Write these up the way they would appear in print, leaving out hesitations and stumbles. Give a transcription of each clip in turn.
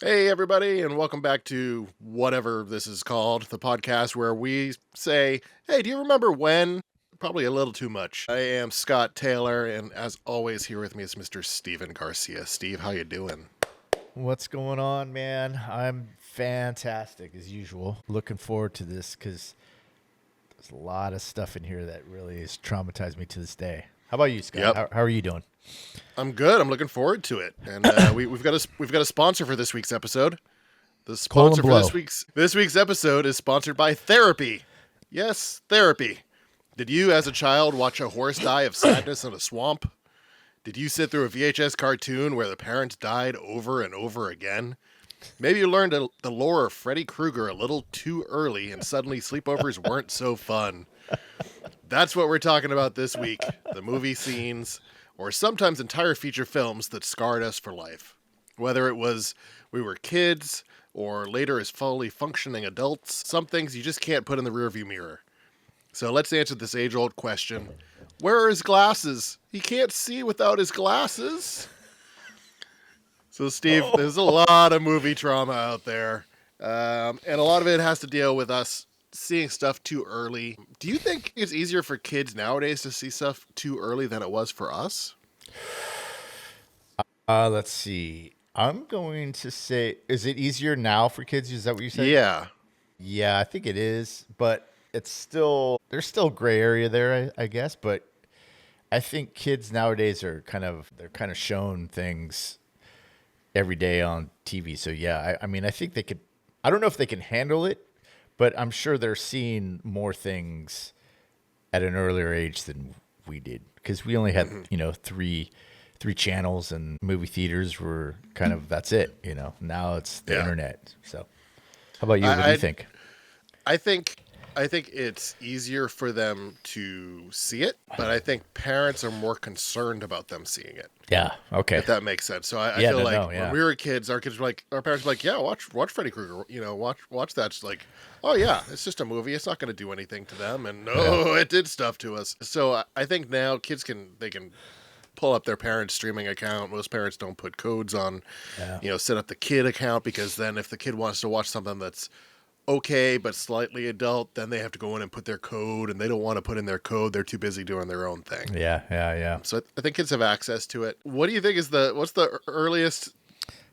Hey, everybody, and welcome back to whatever this is called, the podcast where we say, hey, do you remember when? Probably a little too much. I am Scott Taylor, and as always, here with me is Mr. Steven Garcia. Steve, how you doing? What's going on, man? I'm fantastic as usual. Looking forward to this because there's a lot of stuff in here that really has traumatized me to this day. How about you, Scott? Yep, How are you doing? I'm good. I'm looking forward to it, and we've got a sponsor for this week's episode. The Coal and sponsor for blow. this week's episode is sponsored by therapy. Yes, therapy. Did you, as a child, watch a horse die of sadness in a swamp? Did you sit through a VHS cartoon where the parents died over and over again? Maybe you learned the lore of Freddy Krueger a little too early and suddenly sleepovers weren't so fun. That's what we're talking about this week. The movie scenes, or sometimes entire feature films that scarred us for life. Whether it was we were kids or later as fully functioning adults, some things you just can't put in the rearview mirror. So let's answer this age-old question. Where are his glasses? He can't see without his glasses. So, Steve, there's a lot of movie trauma out there. And a lot of it has to deal with us seeing stuff too early. Do you think it's easier for kids nowadays to see stuff too early than it was for us? Let's see. I'm going to say, is it easier now for kids? Is that what you said? Yeah. Yeah, I think it is, but there's still gray area there, I guess. But I think kids nowadays they're kind of shown things every day on TV. So yeah, I mean, I think they could. I don't know if they can handle it, but I'm sure they're seeing more things at an earlier age than we did because we only had three channels and movie theaters were kind of that's it. Now it's the Yeah. internet. So how about you? What do I, you I think? I think I think it's easier for them to see it, but I think parents are more concerned about them seeing it. Yeah. Okay. If that makes sense. So I Yeah. feel No. like No. when Yeah. we were kids, our parents were like, yeah, watch Freddy Krueger. Watch that. It's like, oh yeah, it's just a movie. It's not going to do anything to them. And Yeah. no, it did stuff to us. So I think now kids can pull up their parents' streaming account. Most parents don't put codes on, Yeah. set up the kid account because then if the kid wants to watch something that's okay but slightly adult, then they have to go in and put their code, and they don't want to put in their code. They're too busy doing their own thing. Yeah. Yeah. Yeah. So I think kids have access to it. What do you think is what's the earliest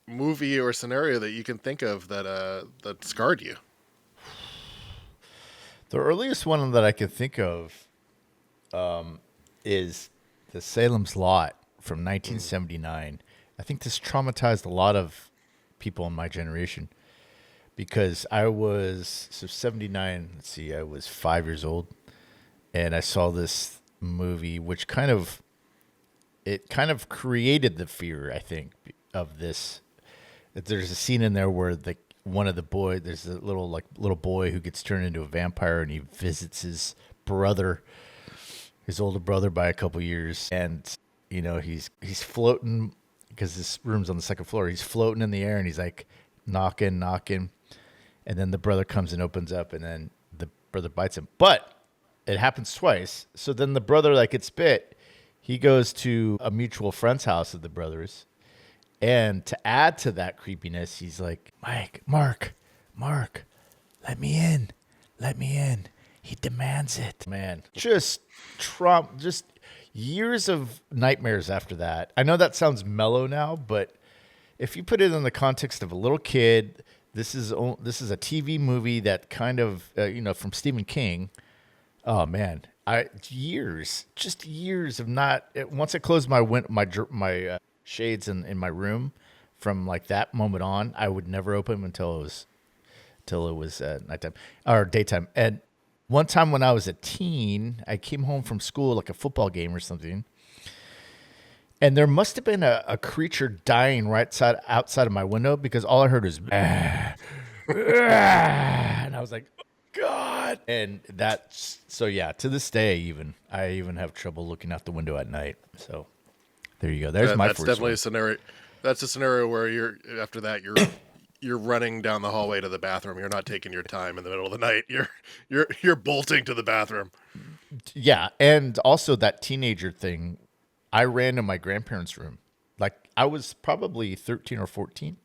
movie or scenario that you can think of that scarred you? The earliest one that I can think of is the Salem's Lot from Mm. 1979. I think this traumatized a lot of people in my generation because I was 79. Let's see, I was 5 years old, and I saw this movie, which kind of created the fear. I think of this. There's a scene in there where there's a little boy who gets turned into a vampire, and he visits his older brother by a couple years, and he's floating because this room's on the second floor. He's floating in the air, and he's like knocking, and then the brother comes and opens up, and then the brother bites him. But it happens twice. So then the brother like gets bit. He goes to a mutual friend's house of the brothers, and to add to that creepiness, he's like, Mark, let me in. Let me in. He demands it. Man, just years of nightmares after that. I know that sounds mellow now, but if you put it in the context of a little kid, this is a TV movie that kind of, from Stephen King. Oh man, just years of not. Once I closed my shades in my room, from like that moment on, I would never open them until it was nighttime or daytime. And one time when I was a teen, I came home from school, like a football game or something, and there must have been a creature dying outside of my window because all I heard was "Ah, ah," and I was like, God. And yeah, to this day, I even have trouble looking out the window at night. So there you go. There's my That's first definitely a one. scenario. That's a scenario where you're running down the hallway to the bathroom. You're not taking your time in the middle of the night. You're bolting to the bathroom. Yeah, and also that teenager thing. I ran to my grandparents' room. Like I was probably 13 or 14,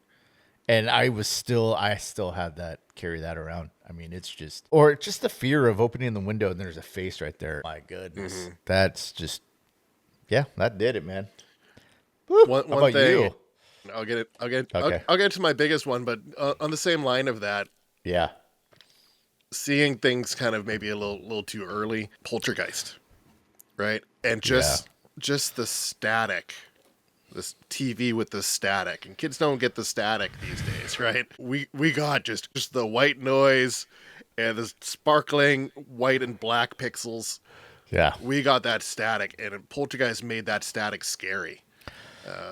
And I still had that, carry that around. I mean, it's just, or just the fear of opening the window and there's a face right there. My goodness. That's just, yeah, that did it, man. Woo. How One about thing, you? Okay. I'll get to my biggest one, but on the same line of that, Yeah. seeing things kind of maybe a little too early. Poltergeist, right? And Yeah. just the static, this TV with the static, and kids don't get the static these days, right? We got just the white noise and the sparkling white and black pixels. Yeah. We got that static, and Poltergeist made that static scary.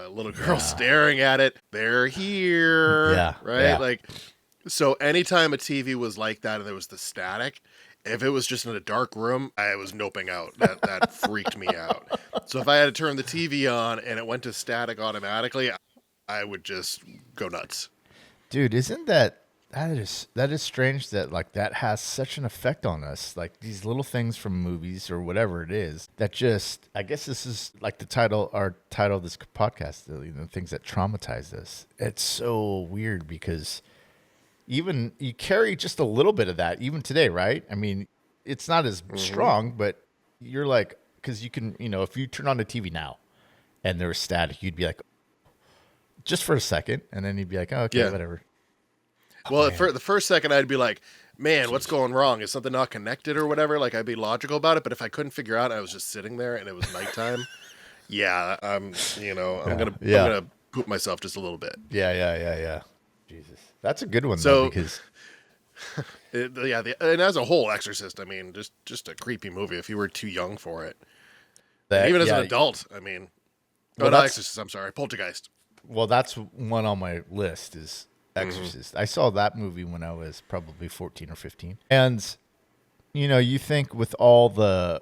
Little girl staring at it. They're here, Yeah. right? Yeah. Like, so anytime a TV was like that and there was the static, if it was just in a dark room, I was noping out. That freaked me out. So if I had to turn the TV on and it went to static automatically, I would just go nuts. Dude, isn't that is strange that like that has such an effect on us, like these little things from movies or whatever it is that just, I guess this is like our title of this podcast, things that traumatize us. It's so weird because even you carry just a little bit of that even today, right? I mean, it's not as strong, but you're like, because you can, if you turn on the TV now and there's static, you'd be like, just for a second, and then you'd be like, oh, okay, Yeah. whatever. Well, for the first second, I'd be like, man, what's going wrong? Is something not connected or whatever? Like, I'd be logical about it. But if I couldn't figure out, I was just sitting there and it was nighttime. Yeah, I'm gonna poop myself just a little bit. Yeah. Jesus, that's a good one So, though, because and as a whole, Exorcist. I mean, just a creepy movie. If you were too young for it, that, even as yeah, an adult, I mean, well, not that's Exorcist. I'm sorry, Poltergeist. well, that's one on my list is Exorcist. I saw that movie when I was probably 14 or 15, and you think with all the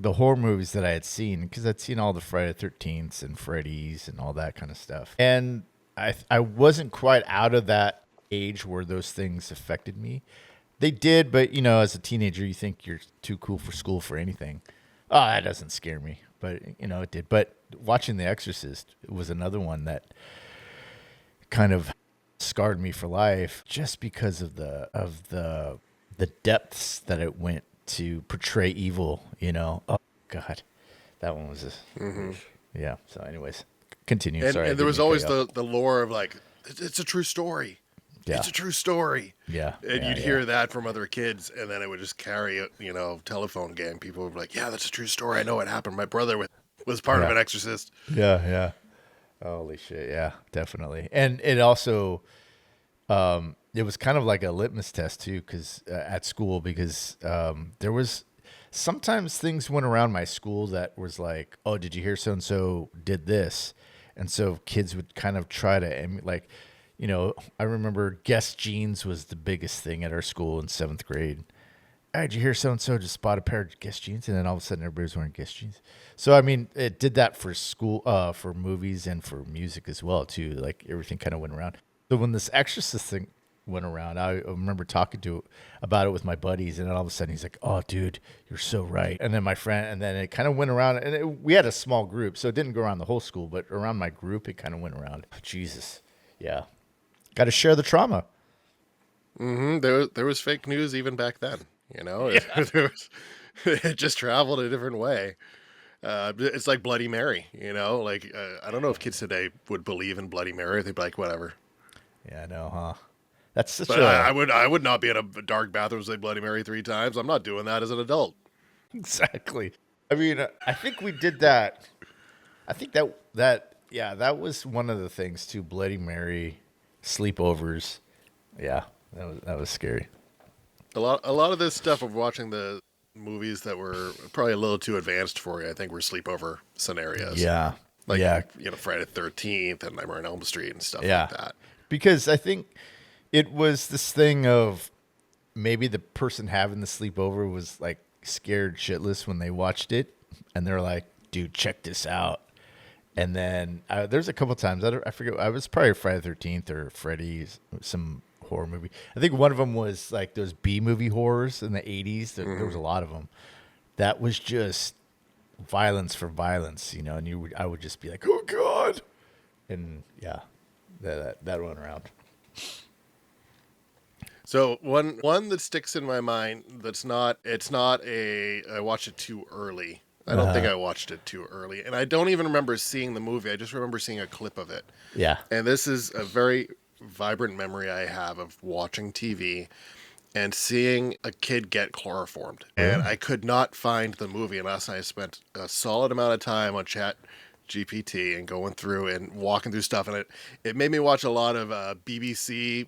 horror movies that I had seen, because I'd seen all the Friday the 13th and Freddy's and all that kind of stuff, and I wasn't quite out of that age where those things affected me. They did, but as a teenager, you think you're too cool for school for anything. Oh, that doesn't scare me, but it did. But watching The Exorcist was another one that kind of scarred me for life, just because of the depths that it went to portray evil. Oh God, that one was just yeah. So, anyways, continue. And, Sorry, I and there didn't was mean to always cut you off. the lore of like, it's a true story. Yeah. It's a true story. Yeah, And yeah, you'd yeah. hear that from other kids, and then it would just carry it, telephone gang. People would be like, yeah, that's a true story. I know it happened. My brother was part of Yeah. an exorcist. Yeah. Holy shit. Yeah, definitely. And it also, it was kind of like a litmus test too, because at school, because there was sometimes things went around my school that was like, oh, did you hear so and so did this? And so kids would kind of try to I remember Guess Jeans was the biggest thing at our school in 7th grade. Hey, did you hear so and so just bought a pair of Guess Jeans? And then all of a sudden everybody's wearing Guess Jeans. So I mean, it did that for school, for movies and for music as well too. Like everything kind of went around. So when this Exorcist thing went around, I remember talking about it with my buddies, and then all of a sudden he's like, "Oh, dude, you're so right." And then my friend, and then it kind of went around, and we had a small group, so it didn't go around the whole school, but around my group, it kind of went around. Jesus, yeah, got to share the trauma. There was fake news even back then. There was, it just traveled a different way. It's like Bloody Mary. Like I don't know if kids today would believe in Bloody Mary. They'd be like, whatever. Yeah, I know, huh? That's such But a I would not be in a dark bathroom say Bloody Mary 3 times. I'm not doing that as an adult. exactly. I mean, I think we did that. I think that was one of the things too. Bloody Mary sleepovers. Yeah, that was scary. A lot of this stuff of watching the movies that were probably a little too advanced for you, I think, were sleepover scenarios. Yeah, Like, yeah, Friday the 13th and Nightmare on Elm Street and stuff yeah. like that. Because I think it was this thing of maybe the person having the sleepover was like scared shitless when they watched it, and they're like, "Dude, check this out." And then there's a couple times I forget. I was probably Friday the 13th or Freddy's, some horror movie. I think one of them was like those B movie horrors in the 80s. There was a lot of them. That was just violence for violence, and I would just be like, "Oh God," and yeah, that went around. So one that sticks in my mind that's not I watched it too early. I don't think I watched it too early. And I don't even remember seeing the movie. I just remember seeing a clip of it. Yeah. And this is a very vibrant memory I have of watching TV and seeing a kid get chloroformed. And I could not find the movie unless I spent a solid amount of time on Chat GPT and going through and walking through stuff. And it made me watch a lot of BBC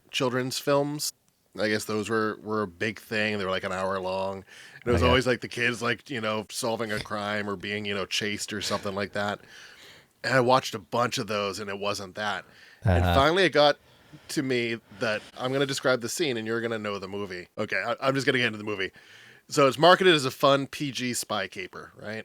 children's films. I guess those were a big thing. They were like an hour long. And it was always like the kids like, solving a crime or being, chased or something like that. And I watched a bunch of those and it wasn't that. And finally it got to me that I'm going to describe the scene and you're going to know the movie. Okay, I'm just going to get into the movie. So it's marketed as a fun PG spy caper, right?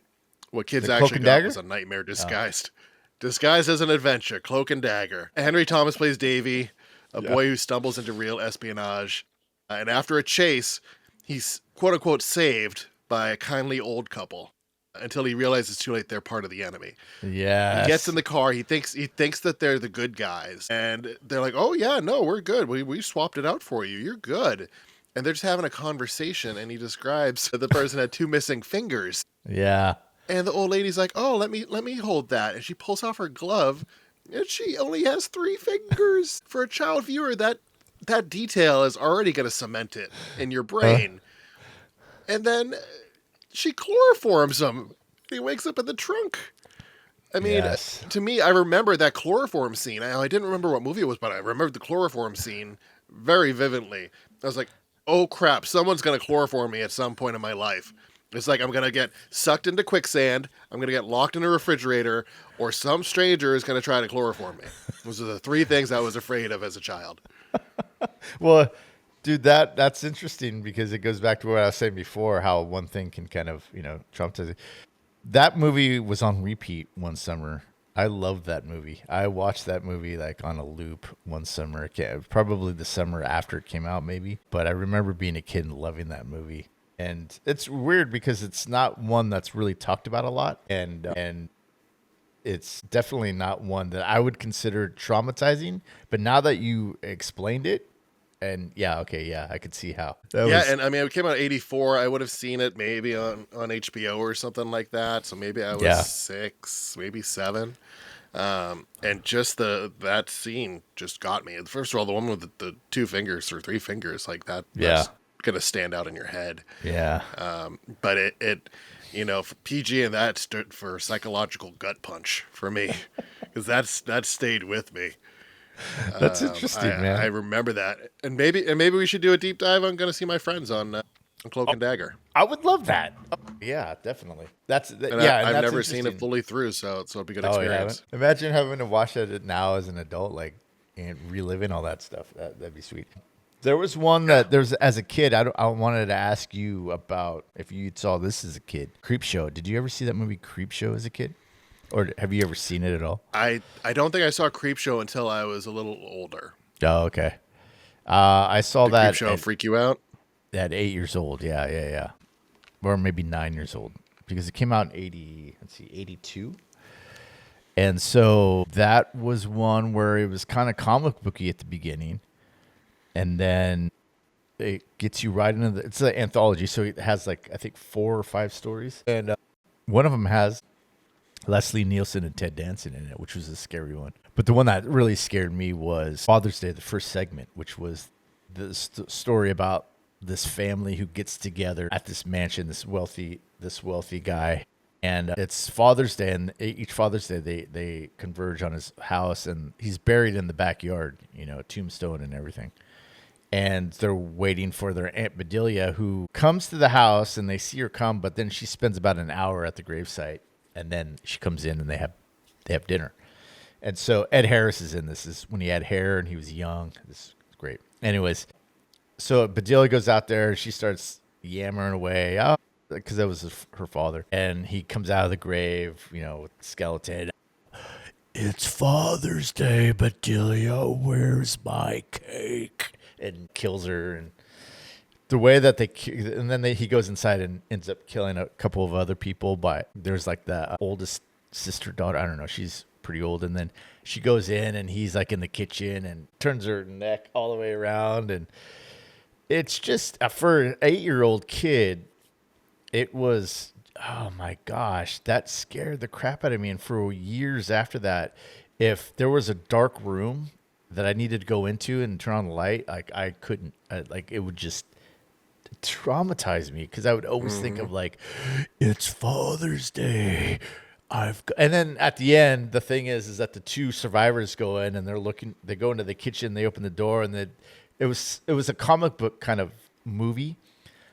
What kids actually got was a nightmare disguised. Disguised as an adventure, Cloak and Dagger. Henry Thomas plays Davy, a boy who stumbles into real espionage. And after a chase, he's quote-unquote saved by a kindly old couple until he realizes it's too late, they're part of the enemy. Yeah. He gets in the car, he thinks that they're the good guys. And they're like, oh yeah, no, we're good. We swapped it out for you. You're good. And they're just having a conversation and he describes that the person had 2 missing fingers. Yeah. And the old lady's like, oh, let me hold that. And she pulls off her glove and she only has 3 fingers. For a child viewer, that detail is already going to cement it in your brain. And then she chloroforms him. He wakes up in the trunk. I mean, to me, I remember that chloroform scene. I didn't remember what movie it was, but I remembered the chloroform scene very vividly. I was like, oh crap, someone's going to chloroform me at some point in my life. It's like I'm going to get sucked into quicksand, I'm going to get locked in a refrigerator, or some stranger is going to try to chloroform me. Those are the 3 things I was afraid of as a child. Well, dude, that's interesting because it goes back to what I was saying before, how one thing can kind of, traumatize. That movie was on repeat one summer. I loved that movie. I watched that movie like on a loop one summer. Probably the summer after it came out, maybe. But I remember being a kid and loving that movie. And it's weird because it's not one that's really talked about a lot. And it's definitely not one that I would consider traumatizing. But now that you explained it, and I could see how. And I mean, it came out in 1984. I would have seen it maybe on HBO or something like that. So maybe I was 6, maybe 7. And just that scene just got me. First of all, the one with the 2 fingers or 3 fingers, like that. That's going to stand out in your head. Yeah. But it for PG and that stood for psychological gut punch for me because that stayed with me. That's interesting, man. I remember that, and maybe we should do a deep dive on Gonna See My Friends on Cloak and Dagger. I would love that. Yeah, definitely. I've never seen it fully through, so it'd be a good experience. Imagine having to watch it now as an adult, like and reliving all that stuff. That'd be sweet. There was one that as a kid. I wanted to ask you about if you saw this as a kid. Creepshow. Did you ever see that movie Creepshow as a kid? Or have you ever seen it at all? I don't think I saw Creepshow until I was a little older. Oh, okay. I saw that. Creepshow freak you out? At 8 years old, yeah. Or maybe 9 years old. Because it came out in 82. And so that was one where it was kind of comic booky at the beginning. And then it gets you right into it's an anthology. So it has like, I think 4 or 5 stories. And one of them has Leslie Nielsen and Ted Danson in it, which was a scary one. But the one that really scared me was Father's Day, the first segment, which was the story about this family who gets together at this mansion, this wealthy guy. And it's Father's Day, and each Father's Day they converge on his house, and he's buried in the backyard, a tombstone and everything. And they're waiting for their Aunt Bedelia, who comes to the house, and they see her come, but then she spends about an hour at the gravesite. And then she comes in and they have dinner. And so Ed Harris is in this. This is when he had hair and he was young. This is great. Anyways, so Bedelia goes out there. She starts yammering away because that was her father. And he comes out of the grave, with the skeleton. It's Father's Day, Bedelia. Where's my cake? And kills her. And the way that he goes inside and ends up killing a couple of other people, but there's like the oldest sister daughter. I don't know. She's pretty old. And then she goes in and he's like in the kitchen and turns her neck all the way around. And it's just, for an 8-year-old kid, it was, oh my gosh, that scared the crap out of me. And for years after that, if there was a dark room that I needed to go into and turn on the light, like I couldn't, like it would just traumatize me, because I would always think of like, it's Father's Day. And then at the end, the thing is that the two survivors go in and they go into the kitchen, they open the door, and it was a comic book kind of movie.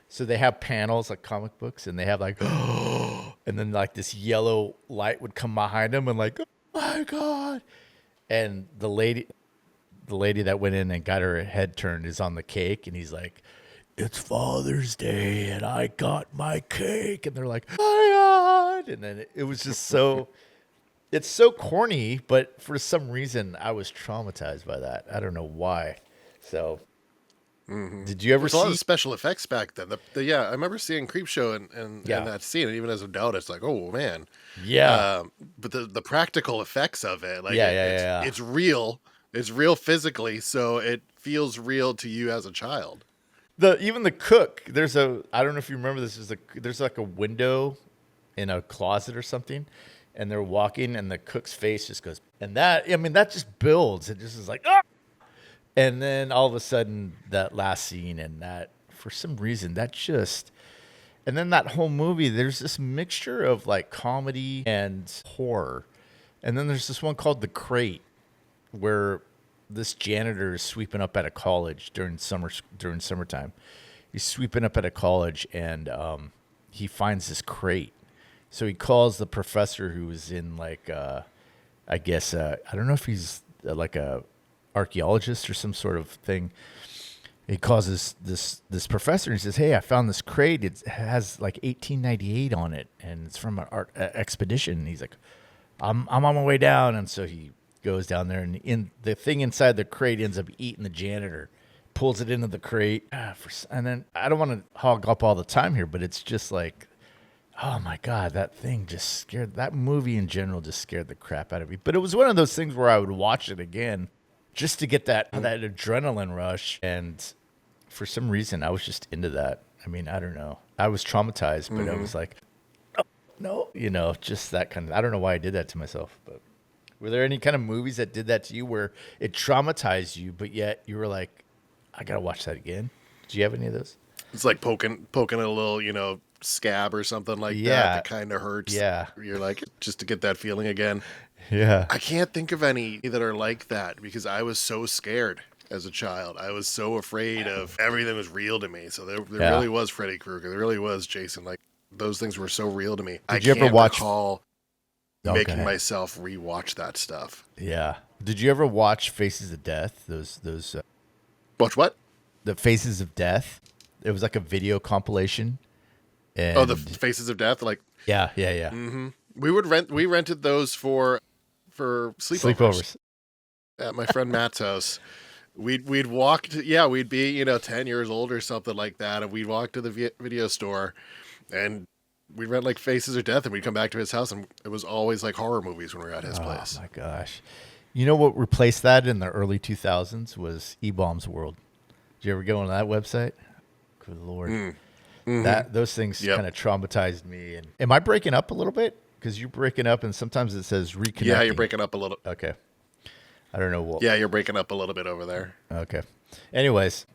So they have panels like comic books, and they have like, and then like this yellow light would come behind them and like, oh my God. And the lady that went in and got her head turned is on the cake, and he's like, it's Father's Day and I got my cake. And they're like, oh my God. And then it was just it's so corny, but for some reason I was traumatized by that. I don't know why. So did you ever There's see a lot of special effects back then? Yeah, I remember seeing Creepshow and that scene, and even as an adult, it's like, oh man, Yeah. But the practical effects of it, like, Yeah. it's real. It's real physically, so it feels real to you as a child. Even the cook, I don't know if you remember this, there's like a window in a closet or something, and they're walking and the cook's face just goes, and that just builds. It just is like, ah! And then all of a sudden that last scene, and that for some reason and then that whole movie, there's this mixture of like comedy and horror. And then there's this one called The Crate, where this janitor is sweeping up at a college during summertime. He's sweeping up at a college, and he finds this crate. So he calls the professor, who is in like, I guess, I don't know if he's like a archaeologist or some sort of thing. He calls this professor and he says, hey, I found this crate. It has like 1898 on it, and it's from an art expedition. And he's like, I'm on my way down. And so he goes down there, and the thing inside the crate ends up eating the janitor, pulls it into the crate. And then I don't want to hog up all the time here, but it's just like, oh my God, that movie in general just scared the crap out of me. But it was one of those things where I would watch it again just to get that adrenaline rush. And for some reason, I was just into that. I mean, I don't know. I was traumatized, but I was like, oh, no, just that kind of, I don't know why I did that to myself, but. Were there any kind of movies that did that to you where it traumatized you, but yet you were like, I got to watch that again? Do you have any of those? It's like poking a little, scab or something like that kind of hurts. Yeah. You're like, just to get that feeling again. Yeah. I can't think of any that are like that, because I was so scared as a child. I was so afraid of everything was real to me. So there really was Freddy Krueger. There really was Jason. Like, those things were so real to me. Did you ever watch making myself rewatch that stuff. Yeah. Did you ever watch Faces of Death? Those Watch what? The Faces of Death. It was like a video compilation. And the Faces of Death, like yeah. Mm-hmm. We rented those for sleepovers at my friend Matt's house. We'd walk to, we'd be 10 years old or something like that, and we'd walk to the video store, and we'd rent like Faces of Death, and we'd come back to his house, and it was always like horror movies when we were at his place. Oh my gosh. You know what replaced that in the early 2000s was E-Bombs World. Did you ever go on that website? Good Lord. Mm-hmm. Those things kind of traumatized me. And am I breaking up a little bit? Because you're breaking up, and sometimes it says reconnecting. Yeah, you're breaking up a little. Okay. I don't know what. Yeah, you're breaking up a little bit over there. Okay. Anyways.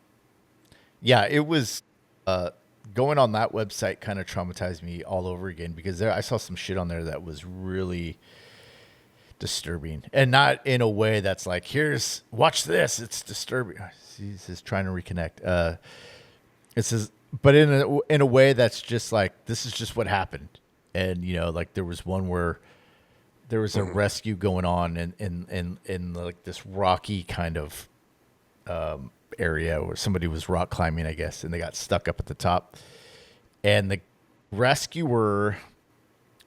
Yeah, it was... going on that website kind of traumatized me all over again, because I saw some shit on there that was really disturbing, and not in a way that's like, watch this, it's disturbing. He's just trying to reconnect. It says, but in a way that's just like, this is just what happened. And like there was one where there was a rescue going on in like this rocky kind of area where somebody was rock climbing, I guess, and they got stuck up at the top, and the rescuer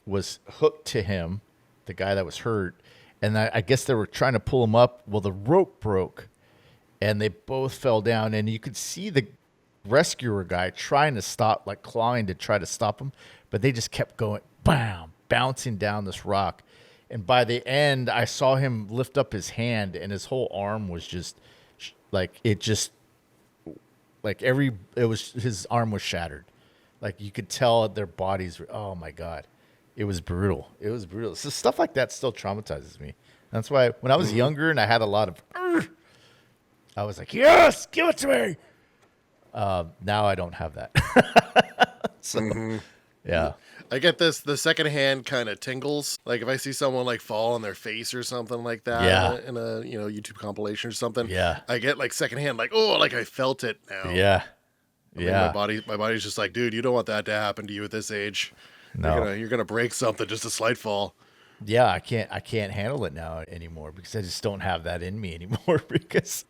was hooked to him, the guy that was hurt, and I guess they were trying to pull him up. Well, the rope broke, and they both fell down, and you could see the rescuer guy trying to stop, like clawing to try to stop him, but they just kept going, bam, bouncing down this rock, And by the end, I saw him lift up his hand, and his whole arm was just his arm was shattered. Like you could tell their bodies were, oh my God. It was brutal. It was brutal. So stuff like that still traumatizes me. That's why when I was younger and I had a lot of, I was like, yes, give it to me. Now I don't have that. So, yeah. I get this, the secondhand kind of tingles. Like if I see someone like fall on their face or something like that Yeah. in a YouTube compilation or something, Yeah. I get like secondhand, like, oh, like I felt it now. Yeah. I mean, Yeah. my body's just like, dude, you don't want that to happen to you at this age. No. You're gonna break something, just a slight fall. Yeah. I can't handle it now anymore because I just don't have that in me anymore because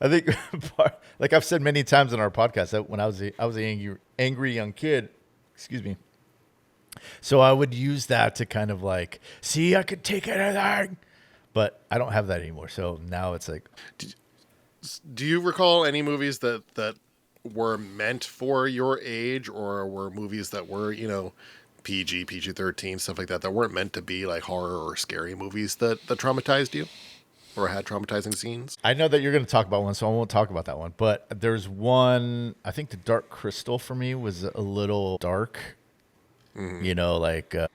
I think, like I've said many times on our podcast, that when I was an angry young kid, excuse me. So I would use that to kind of like, see, I could take anything, but I don't have that anymore. So now it's like, Do you recall any movies that were meant for your age, or were movies that were, PG-13, stuff like that, that weren't meant to be like horror or scary movies that traumatized you or had traumatizing scenes? I know that you're going to talk about one, so I won't talk about that one. But there's one, I think The Dark Crystal for me was a little dark. It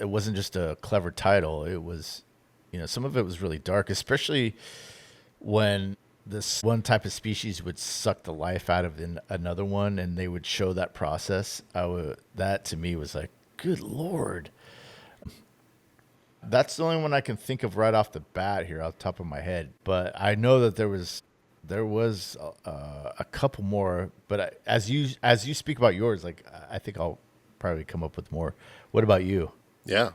wasn't just a clever title. It was, some of it was really dark, especially when this one type of species would suck the life out of another one, and they would show that process. That to me was like, good Lord. That's the only one I can think of right off the bat here, off the top of my head. But I know that there was a couple more. But as you speak about yours, like I think I'll probably come up with more. What about you? Yeah.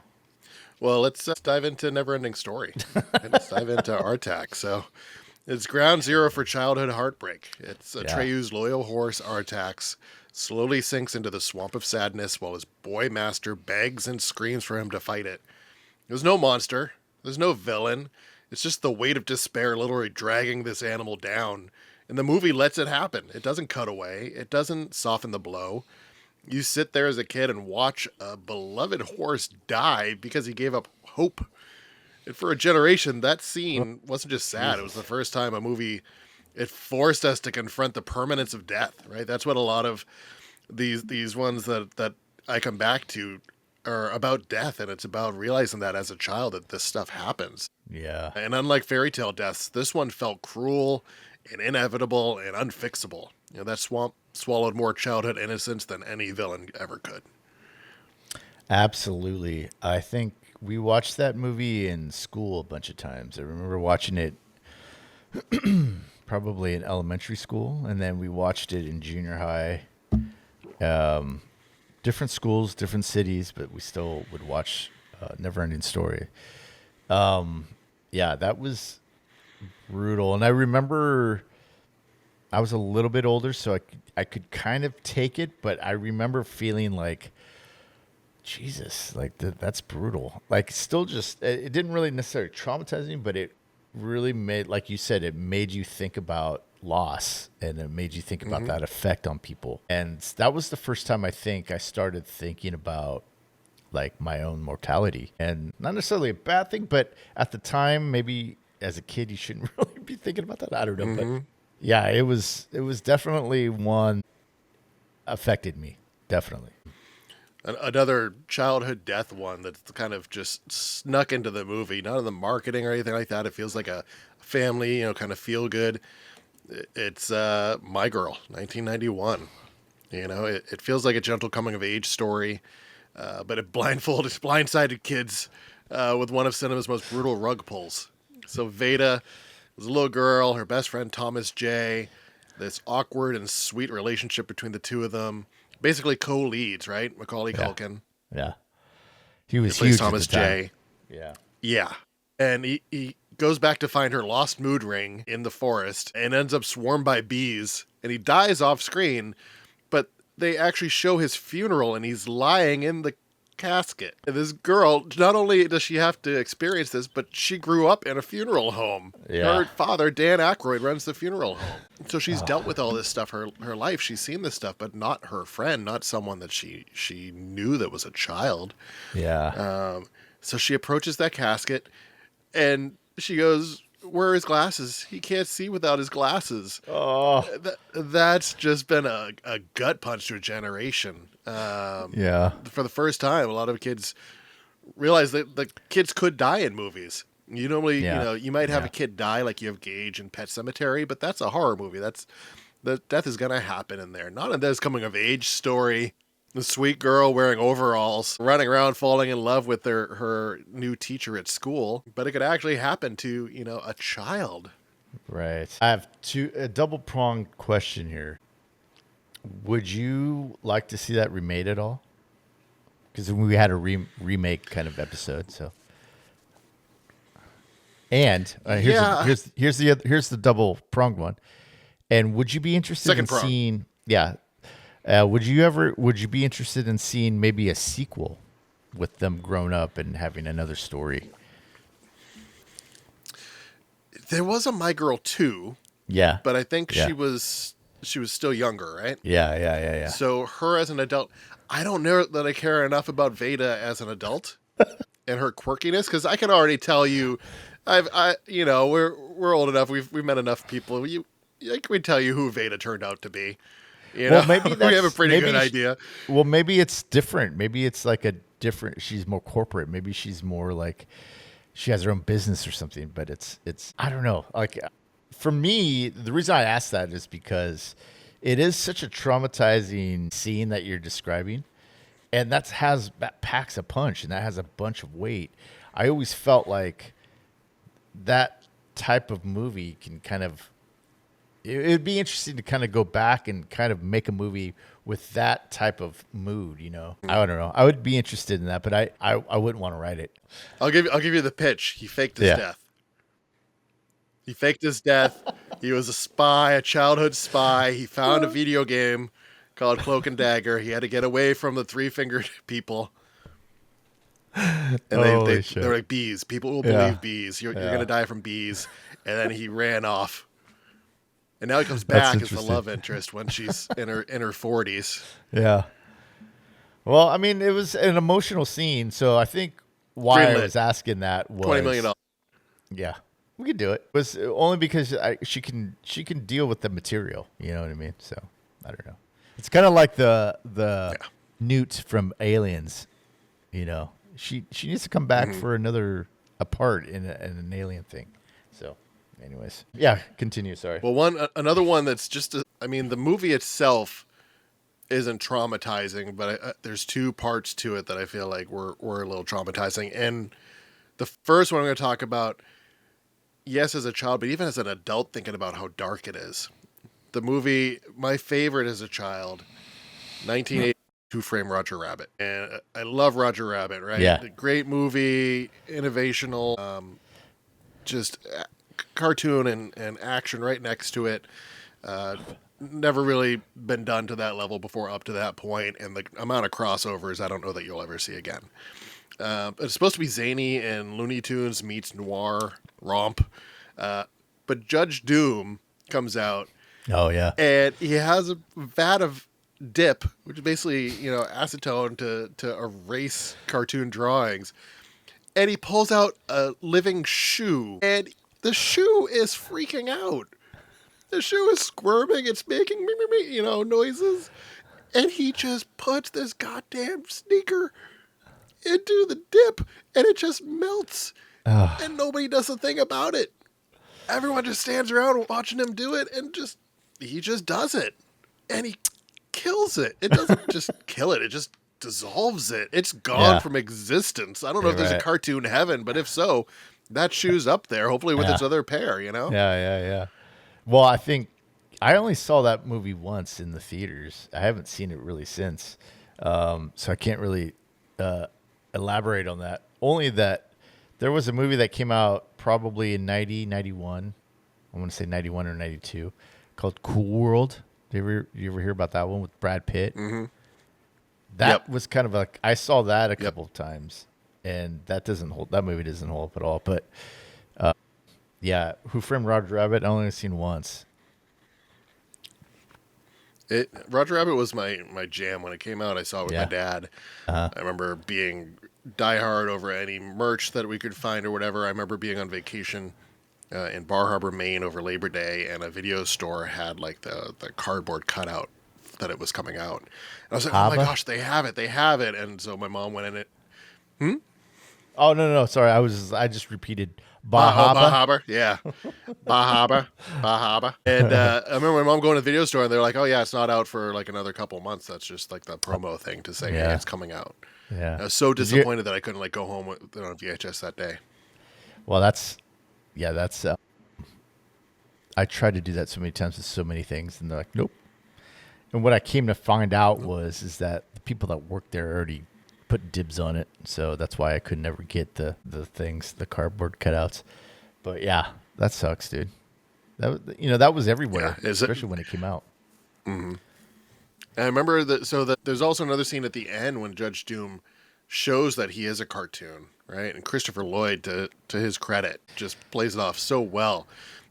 Well, let's dive into Neverending Story. And let's dive into Artak. So it's ground zero for childhood heartbreak. It's Atreyu's loyal horse, Artax, slowly sinks into the swamp of sadness while his boy master begs and screams for him to fight it. There's no monster. There's no villain. It's just the weight of despair literally dragging this animal down. And the movie lets it happen. It doesn't cut away. It doesn't soften the blow. You sit there as a kid and watch a beloved horse die because he gave up hope. And for a generation, that scene wasn't just sad. It was the first time a movie, it forced us to confront the permanence of death, right? That's what a lot of these ones that I come back to are about, death. And it's about realizing that as a child that this stuff happens. Yeah. And unlike fairy tale deaths, this one felt cruel and inevitable and unfixable. That swamp swallowed more childhood innocence than any villain ever could. Absolutely. I think we watched that movie in school a bunch of times. I remember watching it probably in elementary school, and then we watched it in junior high. Different schools, different cities, but we still would watch Neverending Story. That was brutal. And I remember I was a little bit older, so I could kind of take it, but I remember feeling like, Jesus, like that's brutal. Like still just, it didn't really necessarily traumatize me, but it really made, like you said, it made you think about loss, and it made you think about that effect on people. And that was the first time I think I started thinking about like my own mortality, and not necessarily a bad thing, but at the time, maybe as a kid, you shouldn't really be thinking about that. I don't know, but yeah, it was definitely one affected me. Definitely. Another childhood death one that's kind of just snuck into the movie, not in the marketing or anything like that. It feels like a family, kind of feel good. It's My Girl, 1991. It feels like a gentle coming of age story, but it blindsided kids with one of cinema's most brutal rug pulls. So Veda was a little girl, her best friend Thomas J. This awkward and sweet relationship between the two of them. Basically co-leads, right? Macaulay Culkin. Yeah. He was Plays huge Thomas at the time. J. Yeah. Yeah. And he goes back to find her lost mood ring in the forest and ends up swarmed by bees. And he dies off screen, but they actually show his funeral and he's lying in the casket. And this girl, not only does she have to experience this, but she grew up in a funeral home. Yeah. Her father, Dan Aykroyd, runs the funeral home. So she's dealt with all this stuff her life. She's seen this stuff, but not her friend, not someone that she knew that was a child. Yeah. So she approaches that casket and she goes, "Where are his glasses? He can't see without his glasses." Oh, That's just been a gut punch to a generation. yeah. For the first time, a lot of kids realize that the kids could die in movies. You normally, Yeah. you might have Yeah. a kid die like you have Gage in Pet Cemetery, but that's a horror movie. The death is gonna happen in there. Not in this coming of age story. The sweet girl wearing overalls, running around falling in love with her new teacher at school, but it could actually happen to, a child. Right. I have a double pronged question here. Would you like to see that remade at all? Because we had a remake kind of episode, so. And Yeah. here's the double pronged one. And would you be interested Second in prong. seeing? Yeah. Would you be interested in seeing maybe a sequel with them grown up and having another story? There was a My Girl 2, Yeah. but I think Yeah. she was still younger, right? Yeah. So her as an adult, I don't know that I care enough about Veda as an adult and her quirkiness, because I can already tell you, we're old enough. We've met enough people. I can tell you who Veda turned out to be. Well, maybe We have a that's pretty maybe good idea. Well, maybe it's different. Maybe it's like a different. She's more corporate. Maybe she's more like she has her own business or something. But it's I don't know. Like for me, the reason I asked that is because it is such a traumatizing scene that you're describing, and that packs a punch, and that has a bunch of weight. I always felt like that type of movie can kind of it'd be interesting to kind of go back and kind of make a movie with that type of mood, I don't know. I would be interested in that, but I wouldn't want to write it. I'll give you the pitch. He faked his death. He faked his death. He was a spy, a childhood spy. He found a video game called Cloak and Dagger. He had to get away from the three-fingered people. And they're like, bees. People will believe bees. You're going to die from bees. And then he ran off. And now he comes back as the love interest when she's in her 40s. Yeah. Well, I mean, it was an emotional scene, so I think why I was asking that was $20 million. Yeah, we could do it. It was only because she can deal with the material. You know what I mean? So I don't know. It's kind of like the Newt from Aliens. She needs to come back for a part in an alien thing. So. Anyways, continue. Sorry. Well, another one that's just, the movie itself isn't traumatizing, but there's two parts to it that I feel like were a little traumatizing. And the first one I'm going to talk about, yes, as a child, but even as an adult, thinking about how dark it is. The movie, my favorite as a child, 1980, Who Framed Roger Rabbit. And I love Roger Rabbit, right? Yeah. Great movie, innovational, just cartoon and action right next to it. Never really been done to that level before up to that point, and the amount of crossovers I don't know that you'll ever see again. It's supposed to be zany and Looney Tunes meets noir romp, but Judge Doom comes out. Oh yeah, and he has a vat of dip, which is basically acetone to erase cartoon drawings, and he pulls out a living shoe, and the shoe is freaking out. The shoe is squirming. It's making noises. And he just puts this goddamn sneaker into the dip, and it just melts. And nobody does a thing about it. Everyone just stands around watching him do it, and he just does it. And he kills it. It doesn't just kill it. It just dissolves it. It's gone from existence. I don't know if there's a cartoon heaven, but if so, that shoe's up there, hopefully with its other pair, Yeah. Well, I think I only saw that movie once in the theaters. I haven't seen it really since. So I can't really elaborate on that. Only that there was a movie that came out probably in 91. I want to say 91 or 92 called Cool World. You ever hear about that one with Brad Pitt? Mm-hmm. That was kind of like, I saw that a couple of times, and that movie doesn't hold up at all. But Who Framed Roger Rabbit? I only seen once. Roger Rabbit was my jam when it came out. I saw it with my dad. I remember being diehard over any merch that we could find or whatever. I remember being on vacation in Bar Harbor, Maine over Labor Day, and a video store had like the cardboard cutout that it was coming out. And I was like, oh my Haba? gosh, they have it, they have it. And so my mom went in it. Oh no, sorry. I just repeated Oh, Bahaba. Bahaba, yeah, Bahaba. And I remember my mom going to the video store, and they're like, "Oh yeah, it's not out for like another couple of months. That's just like the promo thing to say, hey, Yeah. it's coming out." Yeah. I was so Did you- disappointed that I couldn't like go home with it on VHS that day. Well, that's. I tried to do that so many times with so many things, and they're like, nope. And what I came to find out is that the people that worked there already put dibs on it, so that's why I could never get the things, the cardboard cutouts. But yeah, that sucks, dude. That was everywhere, Yeah, is it? especially when it came out. And I remember that there's also another scene at the end when Judge Doom shows that he is a cartoon, right? And Christopher Lloyd, to his credit, just plays it off so well.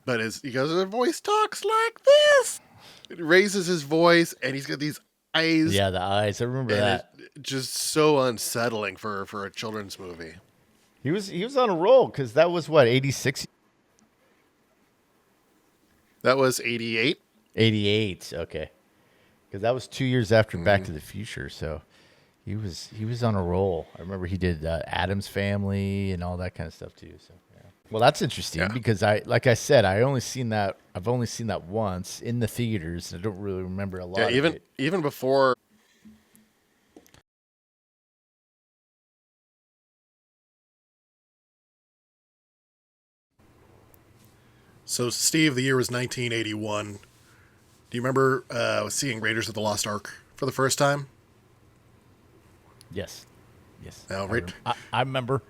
But he goes, the voice talks like this. It raises his voice, and he's got these eyes. Yeah, the eyes. I remember and that. it's just so unsettling for a children's movie. He was on a roll because that was what, 86, That was 88. 88. Okay, because that was 2 years after Back to the Future, so he was on a roll. I remember he did Addams Family and all that kind of stuff too. So yeah. Well, that's interesting because like I said, I've only seen that once in the theaters, and I don't really remember a lot. Yeah, of it. even before. So, Steve, the year was 1981. Do you remember seeing Raiders of the Lost Ark for the first time? Yes. Now, I remember.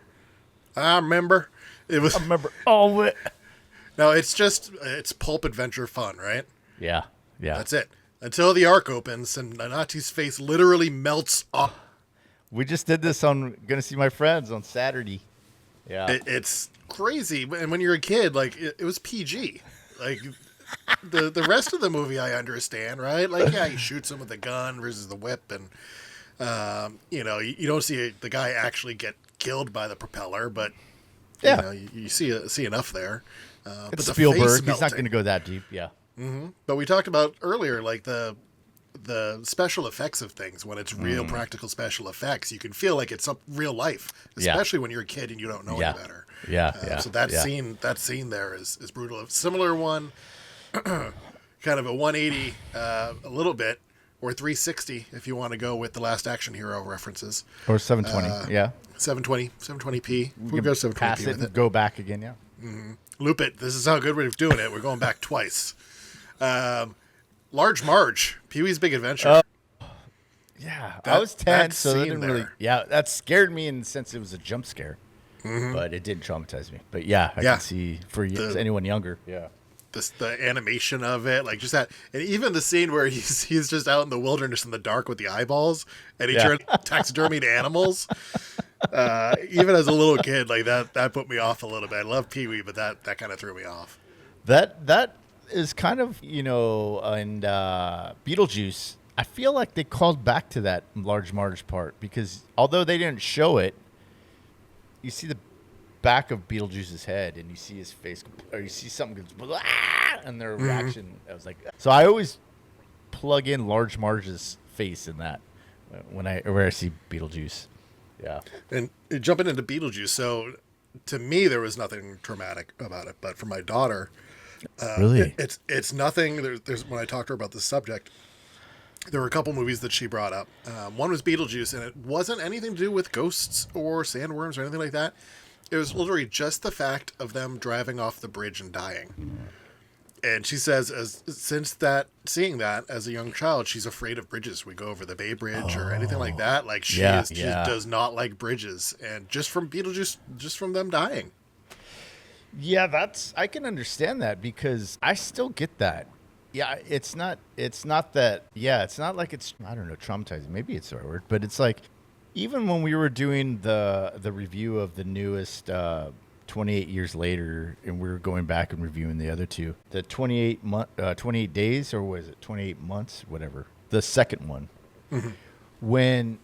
I remember. It was. I remember all of it. No, it's pulp adventure fun, right? Yeah. That's it. Until the Ark opens and Nanati's face literally melts off. We just did this on Gonna See My Friends on Saturday. Yeah. It's crazy. And when you're a kid, like it was PG. Like the rest of the movie, I understand, right? Like, yeah, he shoots him with a gun versus the whip, and you don't see the guy actually get killed by the propeller, but you see enough there. It's but the Spielberg. face He's not melting. going to go that deep. Yeah. But we talked about earlier, like the special effects of things. When it's real practical special effects, you can feel like it's real life, especially when you're a kid and you don't know any better. So that scene there is brutal. A similar one, kind of a 180, a little bit, or 360 if you want to go with the Last Action Hero references. Or 720. Yeah. 720p. We go can 720p pass it with and it. go back again. Yeah. Loop it. This is how good we're doing it. We're going back twice. Large Marge, Pee-wee's Big Adventure. Yeah, I was 10, that so that scene didn't really. there. Yeah, that scared me in the sense it was a jump scare, but it didn't traumatize me. But yeah, I can see for anyone younger. Yeah, the animation of it, like just that, and even the scene where he's just out in the wilderness in the dark with the eyeballs, and he turned taxidermied animals. Even as a little kid, like that put me off a little bit. I love Pee-wee, but that kind of threw me off. That is kind of in Beetlejuice. I feel like they called back to that Large Marge part because although they didn't show it, you see the back of Beetlejuice's head and you see his face, or you see something goes, and their reaction. I was like, so I always plug in Large Marge's face in that where I see Beetlejuice. Yeah. And jumping into Beetlejuice, so to me there was nothing traumatic about it, but for my daughter, really, it's nothing. There's when I talked to her about this subject, there were a couple movies that she brought up. One was Beetlejuice, and it wasn't anything to do with ghosts or sandworms or anything like that. It was literally just the fact of them driving off the bridge and dying. And she says, seeing that as a young child, she's afraid of bridges. We go over the Bay Bridge or anything like that. Like she does not like bridges, and just from Beetlejuice, just from them dying. Yeah, I can understand that because I still get that. Yeah, it's not that. Yeah, it's not like it's, I don't know, traumatizing. Maybe it's the right word, but it's like even when we were doing the review of the newest 28 years later, and we were going back and reviewing the other two, the 28 days, or was it 28 months, whatever, the second one, when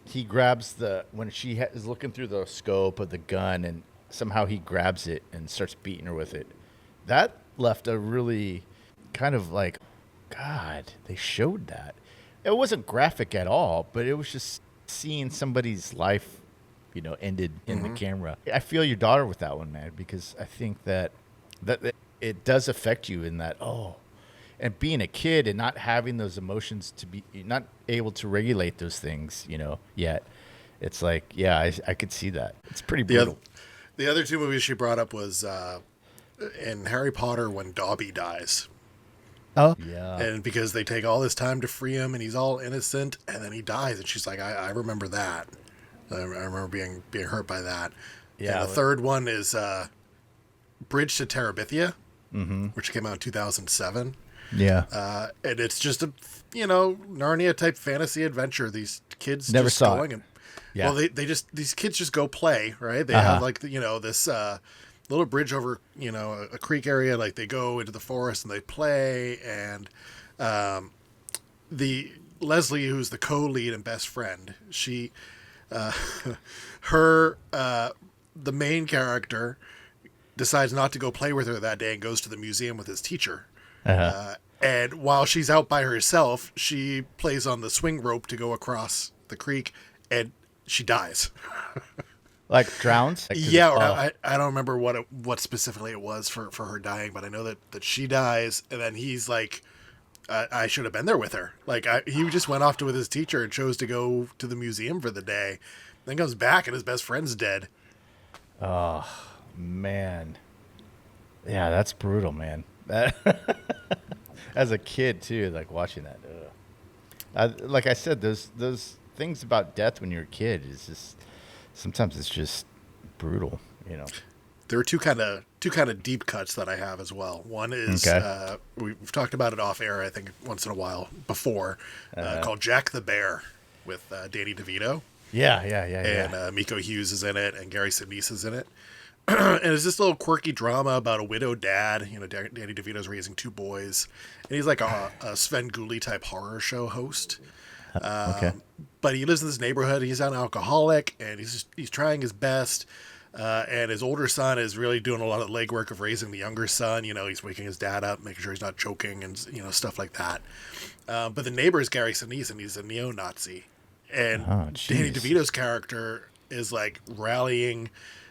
he grabs when she is looking through the scope of the gun, and somehow he grabs it and starts beating her with it. That left a really kind of like, God, they showed that. It wasn't graphic at all, but it was just seeing somebody's life, ended in the camera. I feel your daughter with that one, man, because I think that it does affect you in that, and being a kid and not having those emotions, to be not able to regulate those things, yet. It's like, yeah, I could see that. It's pretty brutal. The other two movies she brought up was in Harry Potter when Dobby dies. Oh, yeah. And because they take all this time to free him and he's all innocent and then he dies. And she's like, I remember that. I remember being hurt by that. Yeah. And the third one is Bridge to Terabithia, which came out in 2007. Yeah. And it's just a, Narnia type fantasy adventure. These kids Never just saw going it. and, Yeah. well, these kids just go play, right? They have like, this little bridge over, a creek area. Like they go into the forest and they play. And the Leslie, who's the co-lead and best friend, she, the main character decides not to go play with her that day and goes to the museum with his teacher. And while she's out by herself, she plays on the swing rope to go across the creek, and she dies. Like drowns? Yeah, or I don't remember what specifically it was for her dying, but I know that she dies, and then he's like, I should have been there with her. Like, he just went off with his teacher and chose to go to the museum for the day. Then comes back, and his best friend's dead. Oh, man. Yeah, that's brutal, man. As a kid, too, like watching that. Like I said, those things about death when you're a kid is just, sometimes it's just brutal, There are two kind of deep cuts that I have as well. One is we've talked about it off air, I think, once in a while before, called Jack the Bear with Danny DeVito. Yeah. And Miko Hughes is in it, and Gary Sinise is in it. And it's this little quirky drama about a widowed dad. Danny DeVito's raising two boys, and he's like a Sven Gulli type horror show host. But he lives in this neighborhood. He's an alcoholic, and he's trying his best. And his older son is really doing a lot of legwork of raising the younger son. He's waking his dad up, making sure he's not choking, and stuff like that. But the neighbor is Gary Sinise, and he's a neo-Nazi. And Danny DeVito's character is like rallying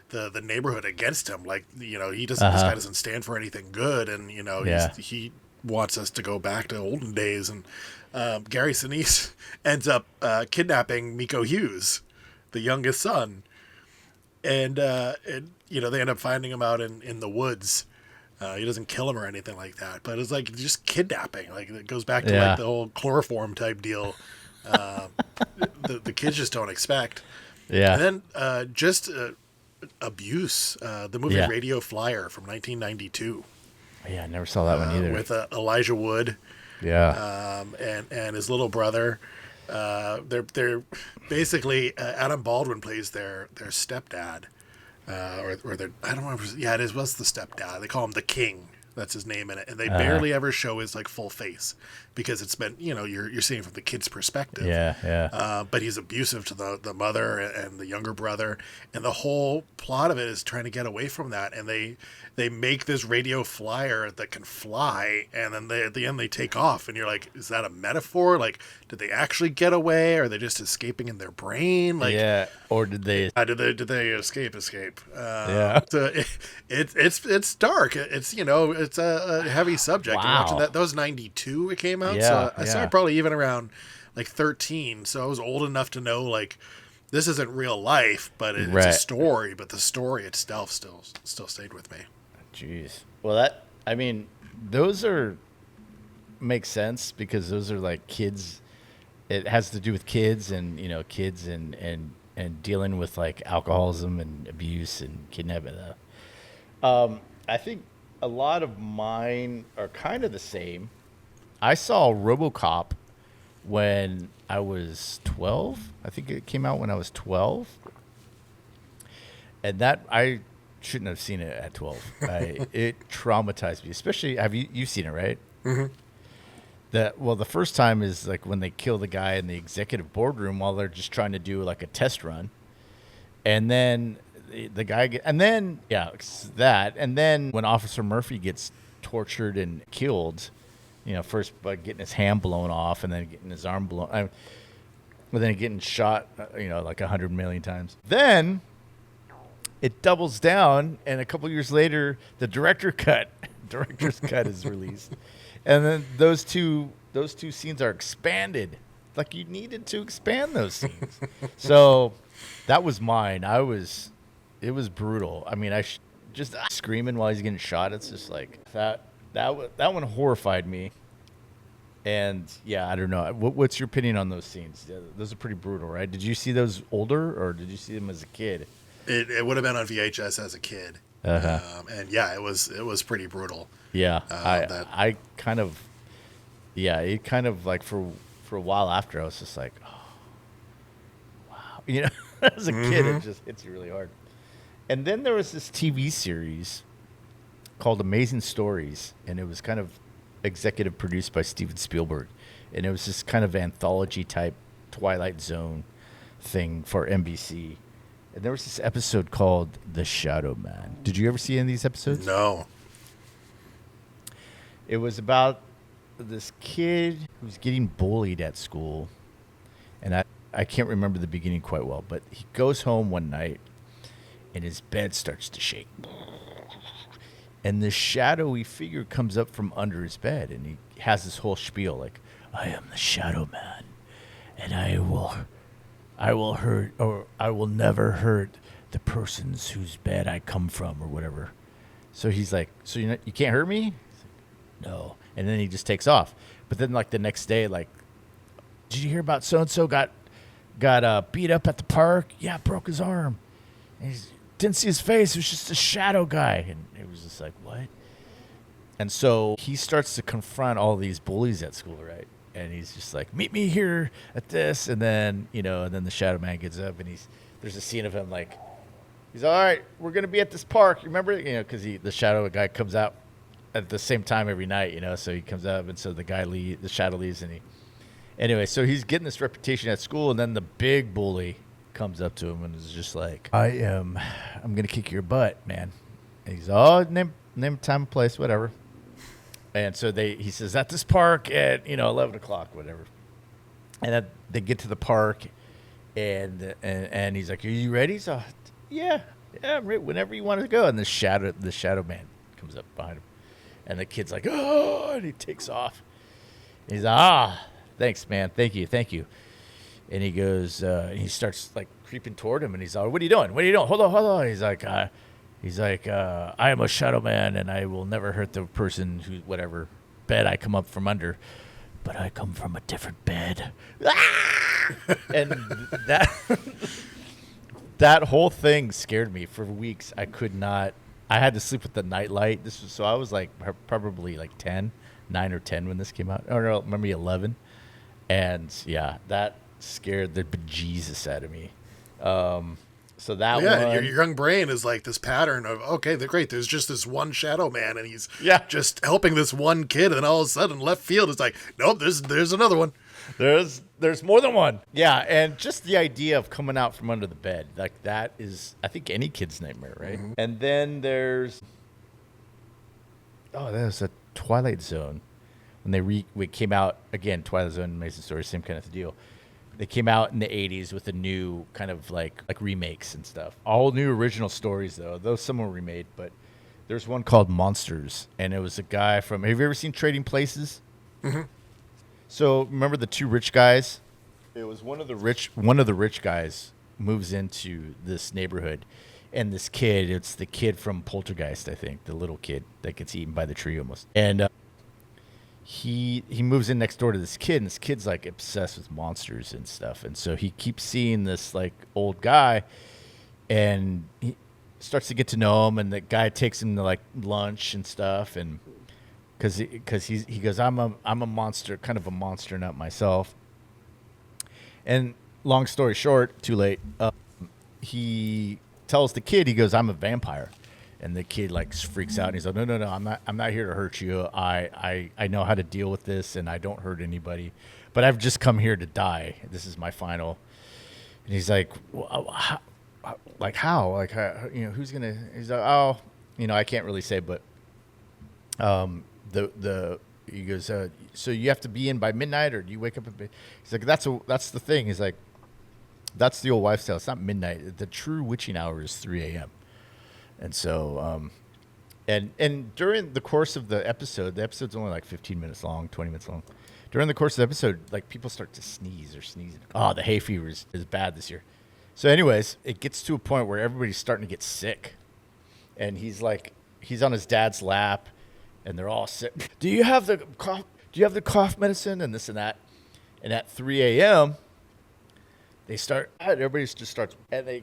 the neighborhood against him. Like, he doesn't. This guy doesn't stand for anything good, and he wants us to go back to olden days. And Gary Sinise ends up kidnapping Miko Hughes, the youngest son. And they end up finding him out in the woods. He doesn't kill him or anything like that, but it's like just kidnapping. Like, it goes back to like the whole chloroform type deal. The kids just don't expect. Yeah. And then abuse. The movie Radio Flyer from 1992. Yeah, I never saw that one either. With Elijah Wood. Yeah. And his little brother. They're basically Adam Baldwin plays their stepdad, or their, I don't remember. Yeah, it was the stepdad. They call him the King. That's his name in it, and they barely ever show his like full face because it's been you're seeing from the kid's perspective. Yeah. But he's abusive to the mother and the younger brother, and the whole plot of it is trying to get away from that. And they make this radio flyer that can fly, and then at the end they take off, and you're like, is that a metaphor? Like, did they actually get away? Or are they just escaping in their brain? Like, or did they? Did they escape? Yeah. So it's dark. It's a heavy subject. Wow. Watching that was 92. It came out. Yeah, So I saw it probably even around like 13. So I was old enough to know like this isn't real life, but it's a story. But the story itself still stayed with me. Jeez. Well, those make sense because those are like kids. It has to do with kids and kids and dealing with like alcoholism and abuse and kidnapping. I think a lot of mine are kind of the same. I saw RoboCop when I was 12. I think it came out when I was 12. And that I shouldn't have seen it at 12. It traumatized me, especially you've seen it, right? Mm-hmm. The first time is like when they kill the guy in the executive boardroom while they're just trying to do like a test run, and then the guy and then it's that, and then when Officer Murphy gets tortured and killed, first by getting his hand blown off and then getting his arm blown, but then getting shot, like 100 million times. Then it doubles down, and a couple years later, the director's cut is released, and then those two scenes are expanded. Like, you needed to expand those scenes. So that was mine. It was brutal. I mean, just screaming while he's getting shot. It's just like that one horrified me. And yeah, I don't know. What's your opinion on those scenes? Yeah, those are pretty brutal, right? Did you see those older, or did you see them as a kid? It would have been on VHS as a kid. Uh-huh. And yeah, it was pretty brutal. Yeah, it kind of like for a while after, I was just like, oh, wow, as a kid, it just hits you really hard. And then there was this TV series called Amazing Stories, and it was kind of executive produced by Steven Spielberg, and it was this kind of anthology type Twilight Zone thing for NBC. And there was this episode called The Shadow Man. Did you ever see any of these episodes? No. It was about this kid who's getting bullied at school, and I can't remember the beginning quite well, but he goes home one night and his bed starts to shake. And this shadowy figure comes up from under his bed, and he has this whole spiel like, I am the Shadow Man, and I will hurt, or I will never hurt the persons whose bed I come from, or whatever. So he's like, so you can't hurt me? He's like, no. And then he just takes off. But then like the next day, like, did you hear about so-and-so got beat up at the park? Yeah, broke his arm. And he didn't see his face. It was just a shadow guy. And it was just like, what? And so he starts to confront all these bullies at school, right? And he's just like, meet me here at this. And then, and then the Shadow Man gets up, and there's a scene of him like, he's all right, we're going to be at this park. You remember? Because the shadow guy comes out at the same time every night, so he comes up, and so the shadow leaves, and anyway, so he's getting this reputation at school, and then the big bully comes up to him and is just like, I'm going to kick your butt, man. And he's, name, time, place, whatever. And so he says, at this park at, 11 o'clock, whatever. And then they get to the park, and he's like, are you ready? So, yeah, I'm ready. Whenever you want to go. And the shadow man comes up behind him. And the kid's like, oh, and he takes off. And he's like, thanks, man. Thank you. And he goes, he starts like creeping toward him, and he's like, what are you doing? Hold on. He's like, I am a Shadow Man, and I will never hurt the person who, whatever bed I come up from under, but I come from a different bed. And that whole thing scared me for weeks. I had to sleep with the nightlight. So I was like probably like 9 or 10 when this came out. Oh no, maybe 11. And yeah, that scared the bejesus out of me. So that one, your young brain is like this pattern of, okay, they're great. There's just this one Shadow Man, and he's just helping this one kid, and all of a sudden, left field is like, nope, there's another one. There's more than one. Yeah, and just the idea of coming out from under the bed, like that is, I think, any kid's nightmare, right? Mm-hmm. And then there's a Twilight Zone. When we came out again, Twilight Zone, Amazing Story, same kind of deal. They came out in the 80s with a new kind of like remakes and stuff. All new original stories, though some were remade. But there's one called Monsters, and it was a guy from. Have you ever seen Trading Places? Mm-hmm. So remember the two rich guys? It was one of the rich guys moves into this neighborhood, and this kid. It's the kid from Poltergeist, I think, the little kid that gets eaten by the tree almost, and. He moves in next door to this kid, and this kid's like obsessed with monsters and stuff. And so he keeps seeing this like old guy, and he starts to get to know him. And the guy takes him to like lunch and stuff, and because he goes, I'm a monster, kind of a monster nut myself. And long story short, too late. He tells the kid, he goes, I'm a vampire. And the kid like freaks out and he's like, no, I'm not here to hurt you. I know how to deal with this and I don't hurt anybody, but I've just come here to die. This is my final. And he's like, well, how? Who's gonna? He's like, oh, I can't really say, but he goes, so you have to be in by midnight, or do you wake up at? He's like, that's the thing. He's like, that's the old wives' tale. It's not midnight. The true witching hour is 3 a.m. And so, and during the course of the episode's only like 15 minutes long, 20 minutes long. During the course of the episode, like people start to sneeze or sneeze. Oh, the hay fever is bad this year. So anyways, it gets to a point where everybody's starting to get sick. And he's on his dad's lap and they're all sick. Do you have the cough medicine and this and that? And at 3 a.m., everybody just starts, and they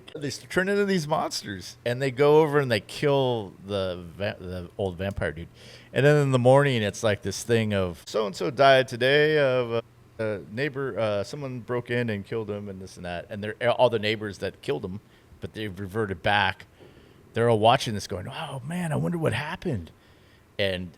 turn into these monsters, and they go over and they kill the old vampire dude. And then in the morning, it's like this thing of so-and-so died today of a neighbor, someone broke in and killed him and this and that. And they're all the neighbors that killed him, but they've reverted back. They're all watching this going, oh man, I wonder what happened. And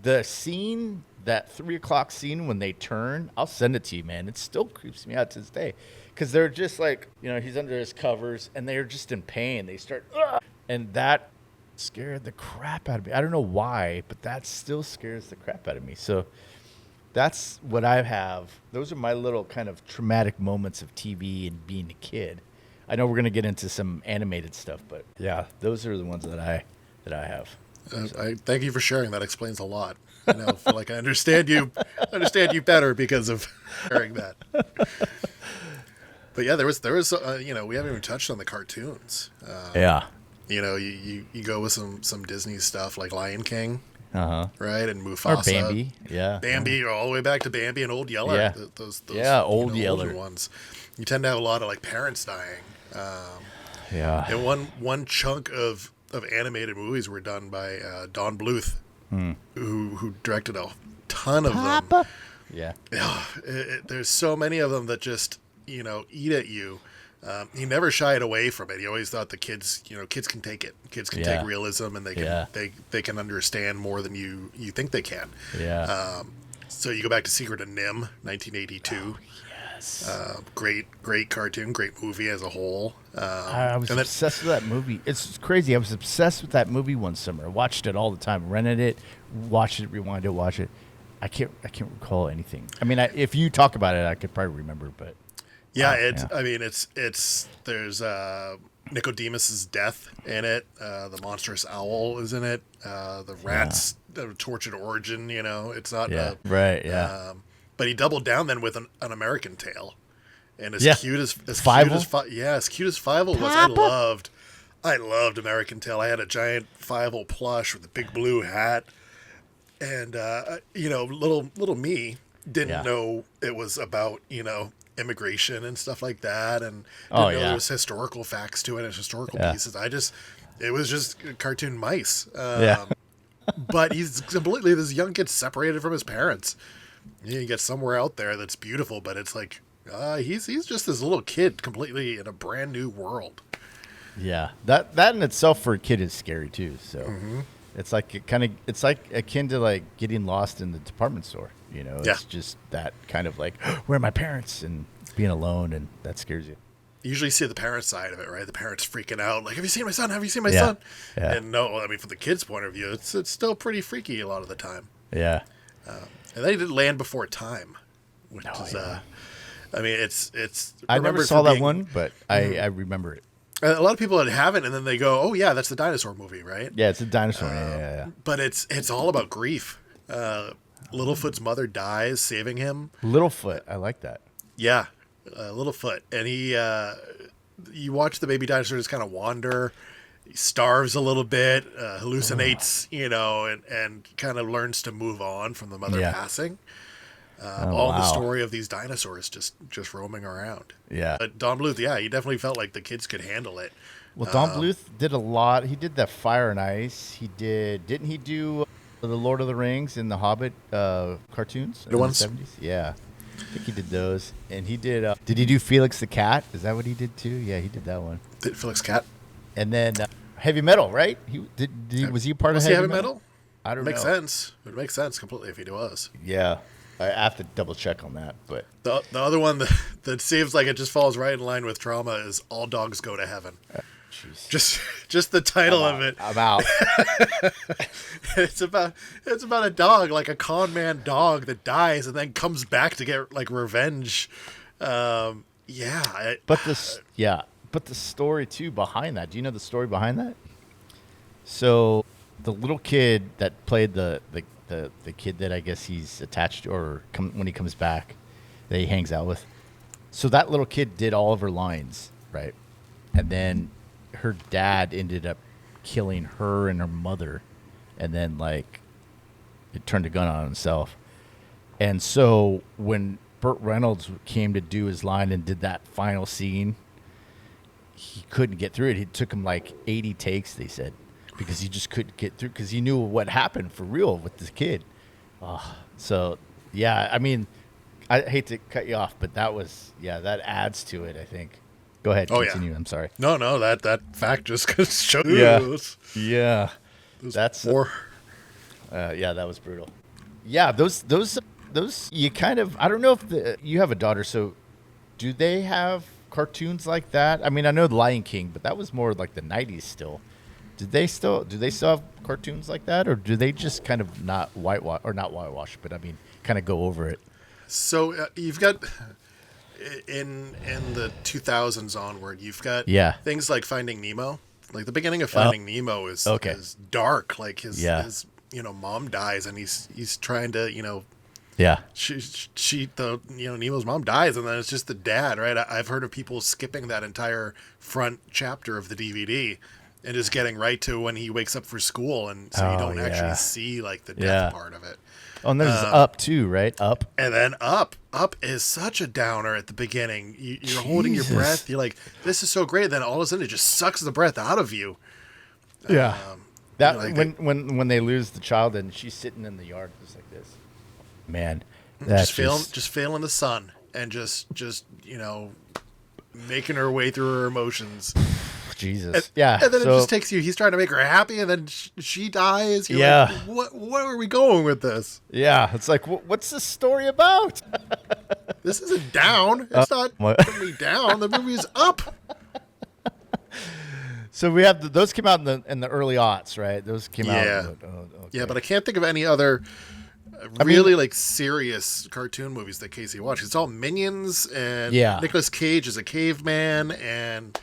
the scene, that 3 o'clock scene when they turn, I'll send it to you, man. It still creeps me out to this day. Because they're just like, he's under his covers and they're just in pain. They start, ugh! And that scared the crap out of me. I don't know why, but that still scares the crap out of me. So that's what I have. Those are my little kind of traumatic moments of TV and being a kid. I know we're going to get into some animated stuff, but yeah, those are the ones that I have. I thank you for sharing. That explains a lot. I feel like I understand you better because of sharing that. But yeah, there was we haven't even touched on the cartoons. Yeah. You go with some Disney stuff like Lion King, right, and Mufasa, or Bambi, Bambi, or all the way back to Bambi and Old Yeller. Yeah, those Old Yeller older ones. You tend to have a lot of like parents dying. And one chunk of animated movies were done by Don Bluth, who directed a ton of them. Yeah. There's so many of them that just eat at you. He never shied away from it. He always thought the kids can take it. Kids can take realism, and they can understand more than you think they can. Yeah. So you go back to Secret of Nim, 1982. Oh, yes. Great cartoon, great movie as a whole. I was obsessed with that movie. It's crazy. I was obsessed with that movie one summer. I watched it all the time. Rented it, watched it, rewind it, watch it. I can't recall anything. I mean, if you talk about it, I could probably remember, but. I mean, it's there's Nicodemus's death in it. The monstrous owl is in it. The rat's tortured origin. It's not. Right. Yeah. But he doubled down then with an American Tale, and as cute as Fievel? as cute as Fievel was, I loved American Tale. I had a giant Fievel plush with a big blue hat, and little me didn't know it was about immigration and stuff like that, and didn't know there was historical facts to it and historical pieces. It was just cartoon mice. But he's completely, this young kid separated from his parents. You get somewhere out there that's beautiful, but it's like he's just this little kid completely in a brand new world. Yeah, that in itself for a kid is scary too. So it's like it's like akin to like getting lost in the department store. It's just that kind of like, where are my parents, and being alone, and that scares you. You usually see the parent side of it, right? The parents freaking out, like, have you seen my son? Have you seen my son? Yeah. And no, I mean, from the kid's point of view, it's still pretty freaky a lot of the time. Yeah. And they did Land Before Time, which is, I mean, it's. I never saw that one, but I remember it. A lot of people that haven't, and then they go, oh yeah, that's the dinosaur movie, right? Yeah, it's a dinosaur. Yeah. But it's all about grief. Littlefoot's mother dies, saving him. Littlefoot, I like that. Yeah, Littlefoot, and he. You watch the baby dinosaur just kind of wander. He starves a little bit, hallucinates, and kind of learns to move on from the mother passing. All the story of these dinosaurs just roaming around. Yeah. But Don Bluth, he definitely felt like the kids could handle it. Well, Don Bluth did a lot. He did that Fire and Ice. Didn't he do the Lord of the Rings and the Hobbit cartoons? The ones? In the 70s? Yeah. I think he did those. And he did he do Felix the Cat? Is that what he did too? Yeah, he did that one. Did Felix Cat? And then Heavy Metal, right? Was he part of Was he heavy metal? I don't Makes know. sense. It makes sense completely if he was. Yeah, I have to double check on that, but The other one that seems like it just falls right in line with Trauma is All Dogs Go to Heaven. jeez. Just the title of it. I'm out. It's about a dog, like a con man dog that dies and then comes back to get like revenge. But the story too behind that. Do you know the story behind that? So the little kid that played the kid that I guess he's attached to, or when he comes back, that he hangs out with. So that little kid did all of her lines, right? And then her dad ended up killing her and her mother, and then like it turned a gun on himself. And so when Burt Reynolds came to do his line and did that final scene, he couldn't get through it. It took him like 80 takes, they said, because he just couldn't get through because he knew what happened for real with this kid. So, yeah, I mean, I hate to cut you off, but that adds to it, I think. Go ahead, continue. I'm sorry. No, that fact just shows. Yeah. That's more. That was brutal. Yeah, those you kind of, I don't know if you have a daughter, so do they have cartoons like that? I mean, I know The Lion King, but that was more like the 90s still. Do they still have cartoons like that, or do they just kind of not whitewash, but I mean, kind of go over it? So you've got in the 2000s onward, you've got things like Finding Nemo. Like the beginning of Finding Nemo is dark. Like his mom dies, and he's trying to Nemo's mom dies, and then it's just the dad, right? I've heard of people skipping that entire front chapter of the DVD and just getting right to when he wakes up for school, and so you don't actually see like the death part of it. Oh, and there's Up too, right? Up. And then Up is such a downer at the beginning. You're holding your breath. You're like, this is so great. Then all of a sudden it just sucks the breath out of you. Yeah. When they lose the child and she's sitting in the yard just like this. Man, that's just failing the sun and just making her way through her emotions. Jesus. And then it just takes you. He's trying to make her happy, and then she dies. You're like, what are we going with this? Yeah, it's like, what's the story about? This isn't down. It's not really down. The movie is up. So we have those came out in the early aughts, right? Those came out. Okay. Yeah, but I can't think of any other like serious cartoon movies that Casey watched. It's all Minions, and Nicolas Cage is a caveman, and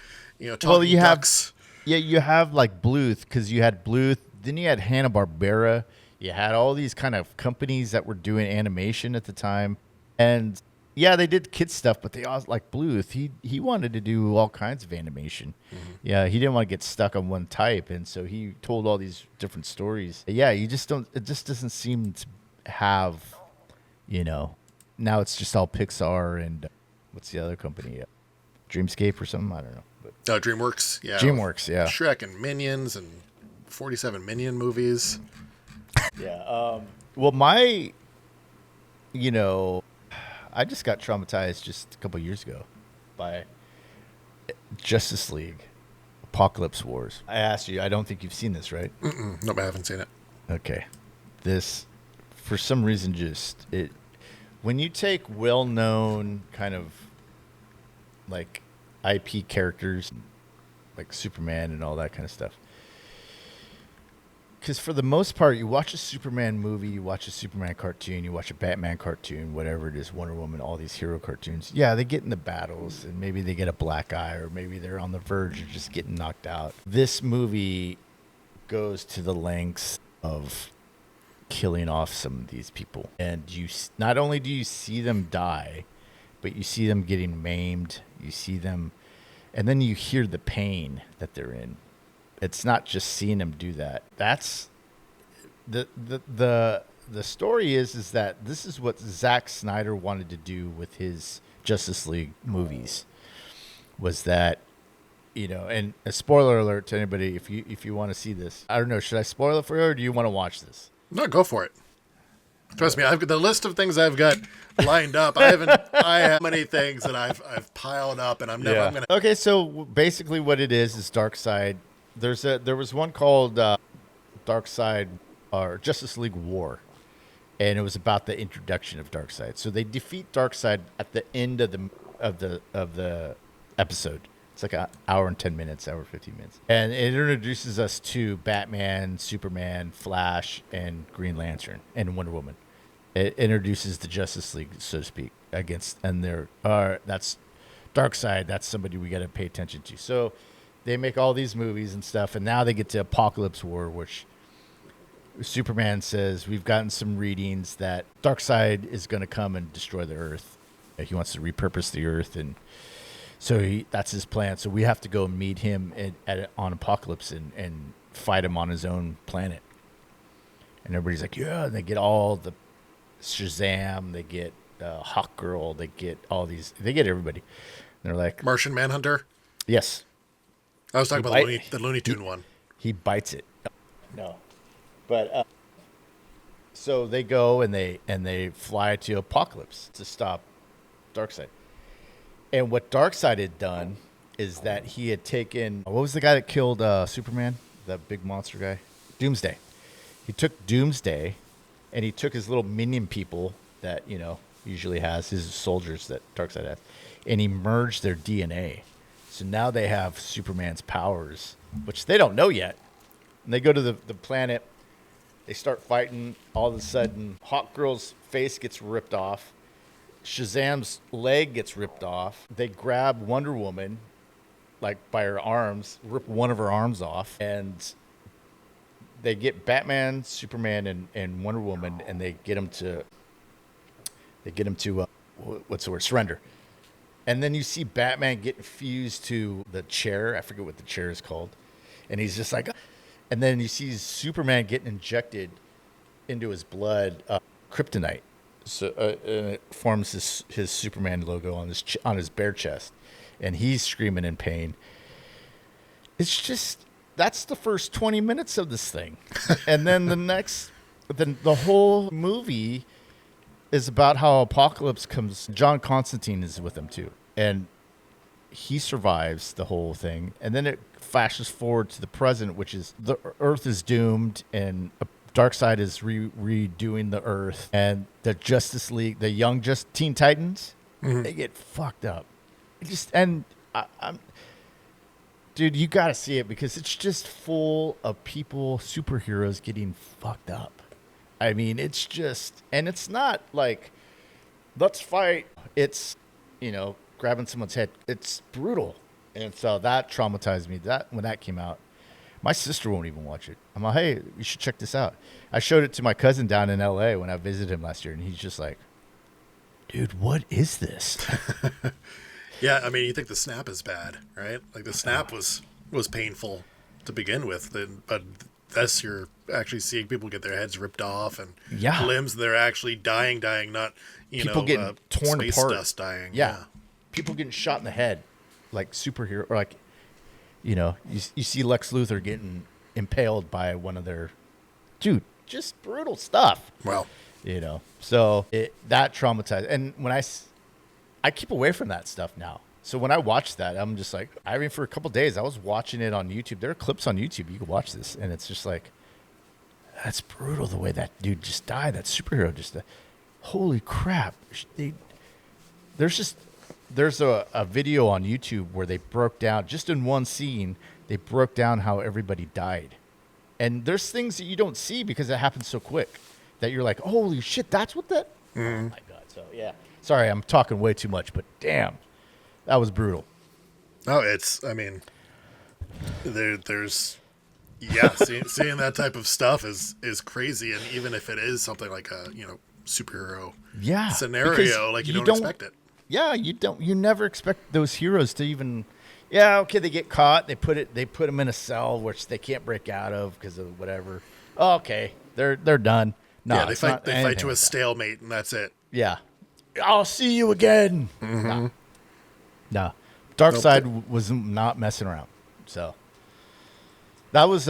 talking ducks. You have like Bluth, because you had Bluth, then you had Hanna-Barbera. You had all these kind of companies that were doing animation at the time, and they did kid stuff, but they all like Bluth. He wanted to do all kinds of animation. Mm-hmm. Yeah, he didn't want to get stuck on one type, and so he told all these different stories. Yeah, you just don't. It just doesn't seem to have, now it's just all Pixar and what's the other company? Dreamscape or something? I don't know. But DreamWorks. Yeah. DreamWorks, yeah. Shrek and Minions and 47 Minion movies. Yeah. Well, my, I just got traumatized just a couple years ago by Justice League Apocalypse Wars. I asked you, I don't think you've seen this, right? Nope, I haven't seen it. Okay. This, for some reason, when you take well-known kind of like IP characters like Superman and all that kind of stuff, because for the most part, you watch a Superman movie, you watch a Superman cartoon, you watch a Batman cartoon, whatever it is, Wonder Woman, all these hero cartoons. Yeah, they get in the battles, and maybe they get a black eye, or maybe they're on the verge of just getting knocked out. This movie goes to the lengths of killing off some of these people, and you not only do you see them die, but you see them getting maimed. You see them, and then you hear the pain that they're in. It's not just seeing them do that. That's the story is that this is what Zack Snyder wanted to do with his Justice League movies. Was that, and a spoiler alert to anybody if you want to see this. I don't know, should I spoil it for you, or do you want to watch this? No, go for it. Trust me, I've got the list of things I've got lined up. I have many things that I've piled up, and I'm gonna. Okay, so basically, what it is Darkseid There was one called Darkside or Justice League War, and it was about the introduction of Darkseid. So they defeat Darkseid at the end of the episode. It's like an hour and 10 minutes, hour 15 minutes, and it introduces us to Batman, Superman, Flash, and Green Lantern, and Wonder Woman. It introduces the Justice League, so to speak, against, and that's Darkseid. That's somebody we got to pay attention to. So they make all these movies and stuff, and now they get to Apocalypse War, which Superman says, we've gotten some readings that Darkseid is going to come and destroy the Earth. He wants to repurpose the Earth, and so that's his plan. So we have to go meet him on Apocalypse and fight him on his own planet. And everybody's like, yeah. And they get all the Shazam, they get Hawkgirl, they get all these, they get everybody. And they're like, Martian Manhunter? yes. I was talking about the Looney Tune one. He bites it. No. But so they go and they fly to Apocalypse to stop Darkseid. And what Darkseid had done is that he had taken, what was the guy that killed Superman? That big monster guy? Doomsday. He took Doomsday and he took his little minion people that, usually has, his soldiers that Darkseid has, and he merged their DNA. So now they have Superman's powers, which they don't know yet. And they go to the planet. They start fighting. All of a sudden, Hawkgirl's face gets ripped off. Shazam's leg gets ripped off. They grab Wonder Woman, like by her arms, rip one of her arms off, and they get Batman, Superman, and Wonder Woman, and they get them to what's the word? Surrender. And then you see Batman get fused to the chair. I forget what the chair is called, and he's just like, and then you see Superman getting injected into his blood kryptonite. So and it forms his Superman logo on his bare chest, and he's screaming in pain. It's just, that's the first 20 minutes of this thing, and then the whole movie is about how Apocalypse comes. John Constantine is with him too, and he survives the whole thing, and then it flashes forward to the present, which is the Earth is doomed, and Darkseid is redoing the Earth, and the Justice League, the young Teen Titans, they get fucked up. Dude, you got to see it because it's just full of people, superheroes getting fucked up. I mean, it's just, and it's not like, let's fight. It's, grabbing someone's head. It's brutal. And so that traumatized me. That when that came out, my sister won't even watch it. I'm like, hey, you should check this out. I showed it to my cousin down in L.A. when I visited him last year, and he's just like, dude, what is this? Yeah, I mean, you think the snap is bad, right? Like the snap was painful to begin with, but thus you're actually seeing people get their heads ripped off and limbs. They're actually dying, not people getting torn space apart. Dust dying. Yeah, people getting shot in the head, like superhero, or like, you see Lex Luthor getting impaled by one of their, dude, just brutal stuff. Well, so that traumatized, and when I keep away from that stuff now. So when I watch that, I'm just like, for a couple of days, I was watching it on YouTube. There are clips on YouTube. You can watch this, and it's just like, that's brutal the way that dude just died. That superhero just, holy crap. There's a video on YouTube where they broke down, just in one scene, they broke down how everybody died. And there's things that you don't see because it happens so quick that you're like, holy shit, that's what that? Oh my God. So yeah. Sorry, I'm talking way too much, but damn, that was brutal. No, there's seeing that type of stuff is crazy, and even if it is something like a superhero scenario, like you don't expect it. Yeah, you never expect those heroes to even. Yeah, okay, they get caught. They put them in a cell which they can't break out of because of whatever. Oh, okay, they're done. No, yeah, they fight to a stalemate, and that's it. Yeah. I'll see you again. Mm-hmm. No. Darkseid was not messing around. So that was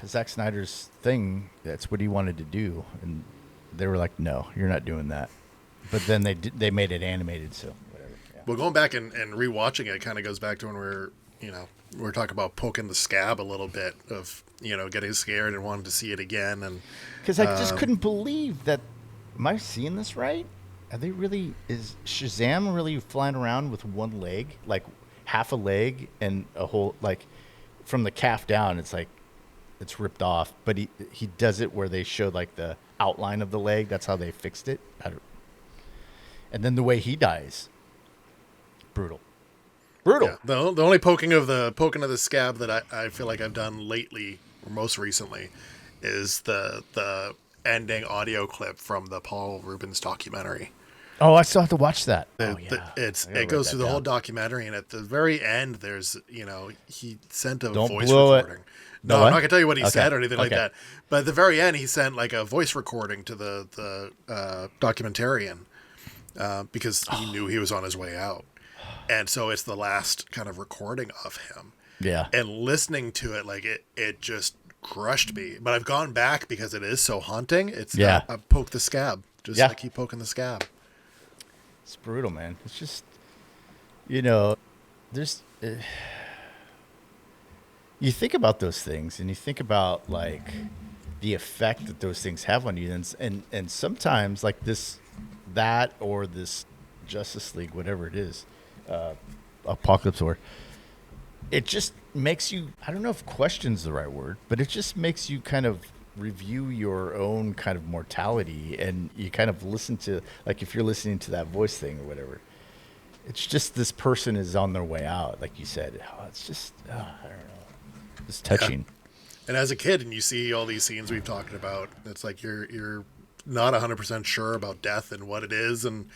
Zack Snyder's thing. That's what he wanted to do, and they were like, "No, you're not doing that." But then they made it animated, so whatever. Yeah. Well, going back and rewatching it kind of goes back to when we were we're talking about poking the scab a little bit of, getting scared and wanting to see it again. And Because I just couldn't believe that. Am I seeing this right? Are they really? Is Shazam really flying around with one leg, like half a leg and a whole, like from the calf down? It's like it's ripped off, but he does it where they showed like the outline of the leg. That's how they fixed it. And then the way he dies, brutal. Yeah, the only poking of the scab that I feel like I've done lately, or most recently, is the ending audio clip from the Paul Rubens documentary. Oh, I still have to watch that. It goes through the whole documentary, and at the very end, there's he sent a Don't voice blow recording. it. No, What? I'm not gonna tell you what he Okay. said or anything like Okay. that. But at the very end, he sent like a voice recording to the documentarian because he knew he was on his way out, and so it's the last kind of recording of him. Yeah. And listening to it, like it just crushed me. But I've gone back because it is so haunting. It's I poke the scab, just I keep poking the scab. It's brutal, man. It's just, there's. You think about those things, and you think about like the effect that those things have on you, and sometimes like that or this Justice League, whatever it is, Apocalypse War. It just makes you. I don't know if question's the right word, but it just makes you kind of review your own kind of mortality, and you kind of listen to, like, if you're listening to that voice thing or whatever, it's just this person is on their way out, like you said. It's just I don't know, it's touching. Yeah. And as a kid, and you see all these scenes we've talked about, it's like you're not 100% sure about death and what it is. And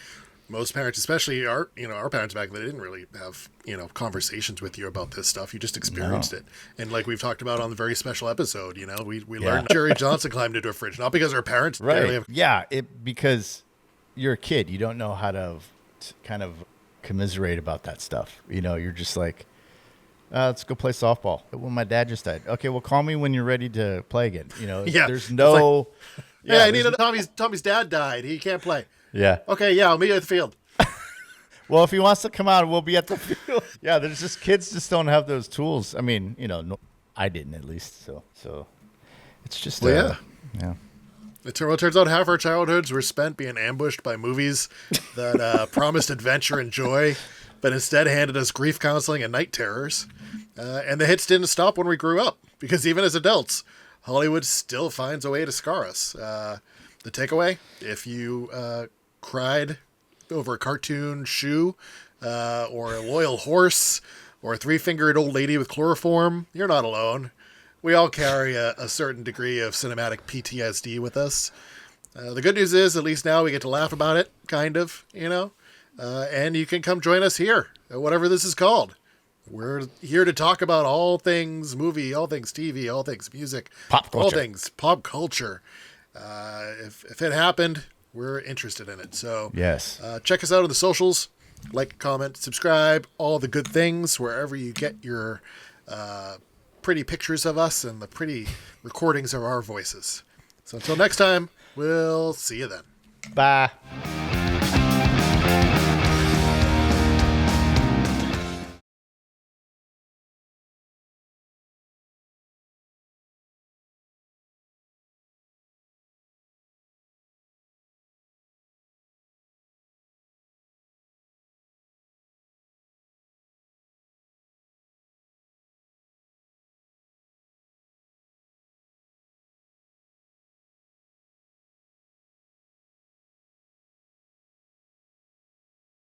most parents, especially our parents back then, they didn't really have conversations with you about this stuff. You just experienced it. And like we've talked about on the very special episode, we learned Jerry Johnson climbed into a fridge, not because our parents right. Because you're a kid, you don't know how to kind of commiserate about that stuff. You're just like, let's go play softball. Well, my dad just died. Okay, well, call me when you're ready to play again. There's no. I need Tommy's dad died. He can't play. Yeah. Okay, I'll meet you at the field. Well, if he wants to come out, we'll be at the field. Yeah, there's just kids just don't have those tools. I mean, I didn't at least. So it's just yeah. It turns out half our childhoods were spent being ambushed by movies that promised adventure and joy, but instead handed us grief counseling and night terrors. And the hits didn't stop when we grew up, because even as adults, Hollywood still finds a way to scar us. The takeaway, if you cried over a cartoon shoe, or a loyal horse, or a three-fingered old lady with chloroform, you're not alone. We all carry a certain degree of cinematic PTSD with us. The good news is, at least now we get to laugh about it, kind of, and you can come join us here, at whatever this is called. We're here to talk about all things movie, all things TV, all things music, pop culture. All things pop culture. If it happened, we're interested in it. So yes, check us out on the socials, like, comment, subscribe, all the good things, wherever you get your pretty pictures of us and the pretty recordings of our voices. So until next time, we'll see you then. Bye.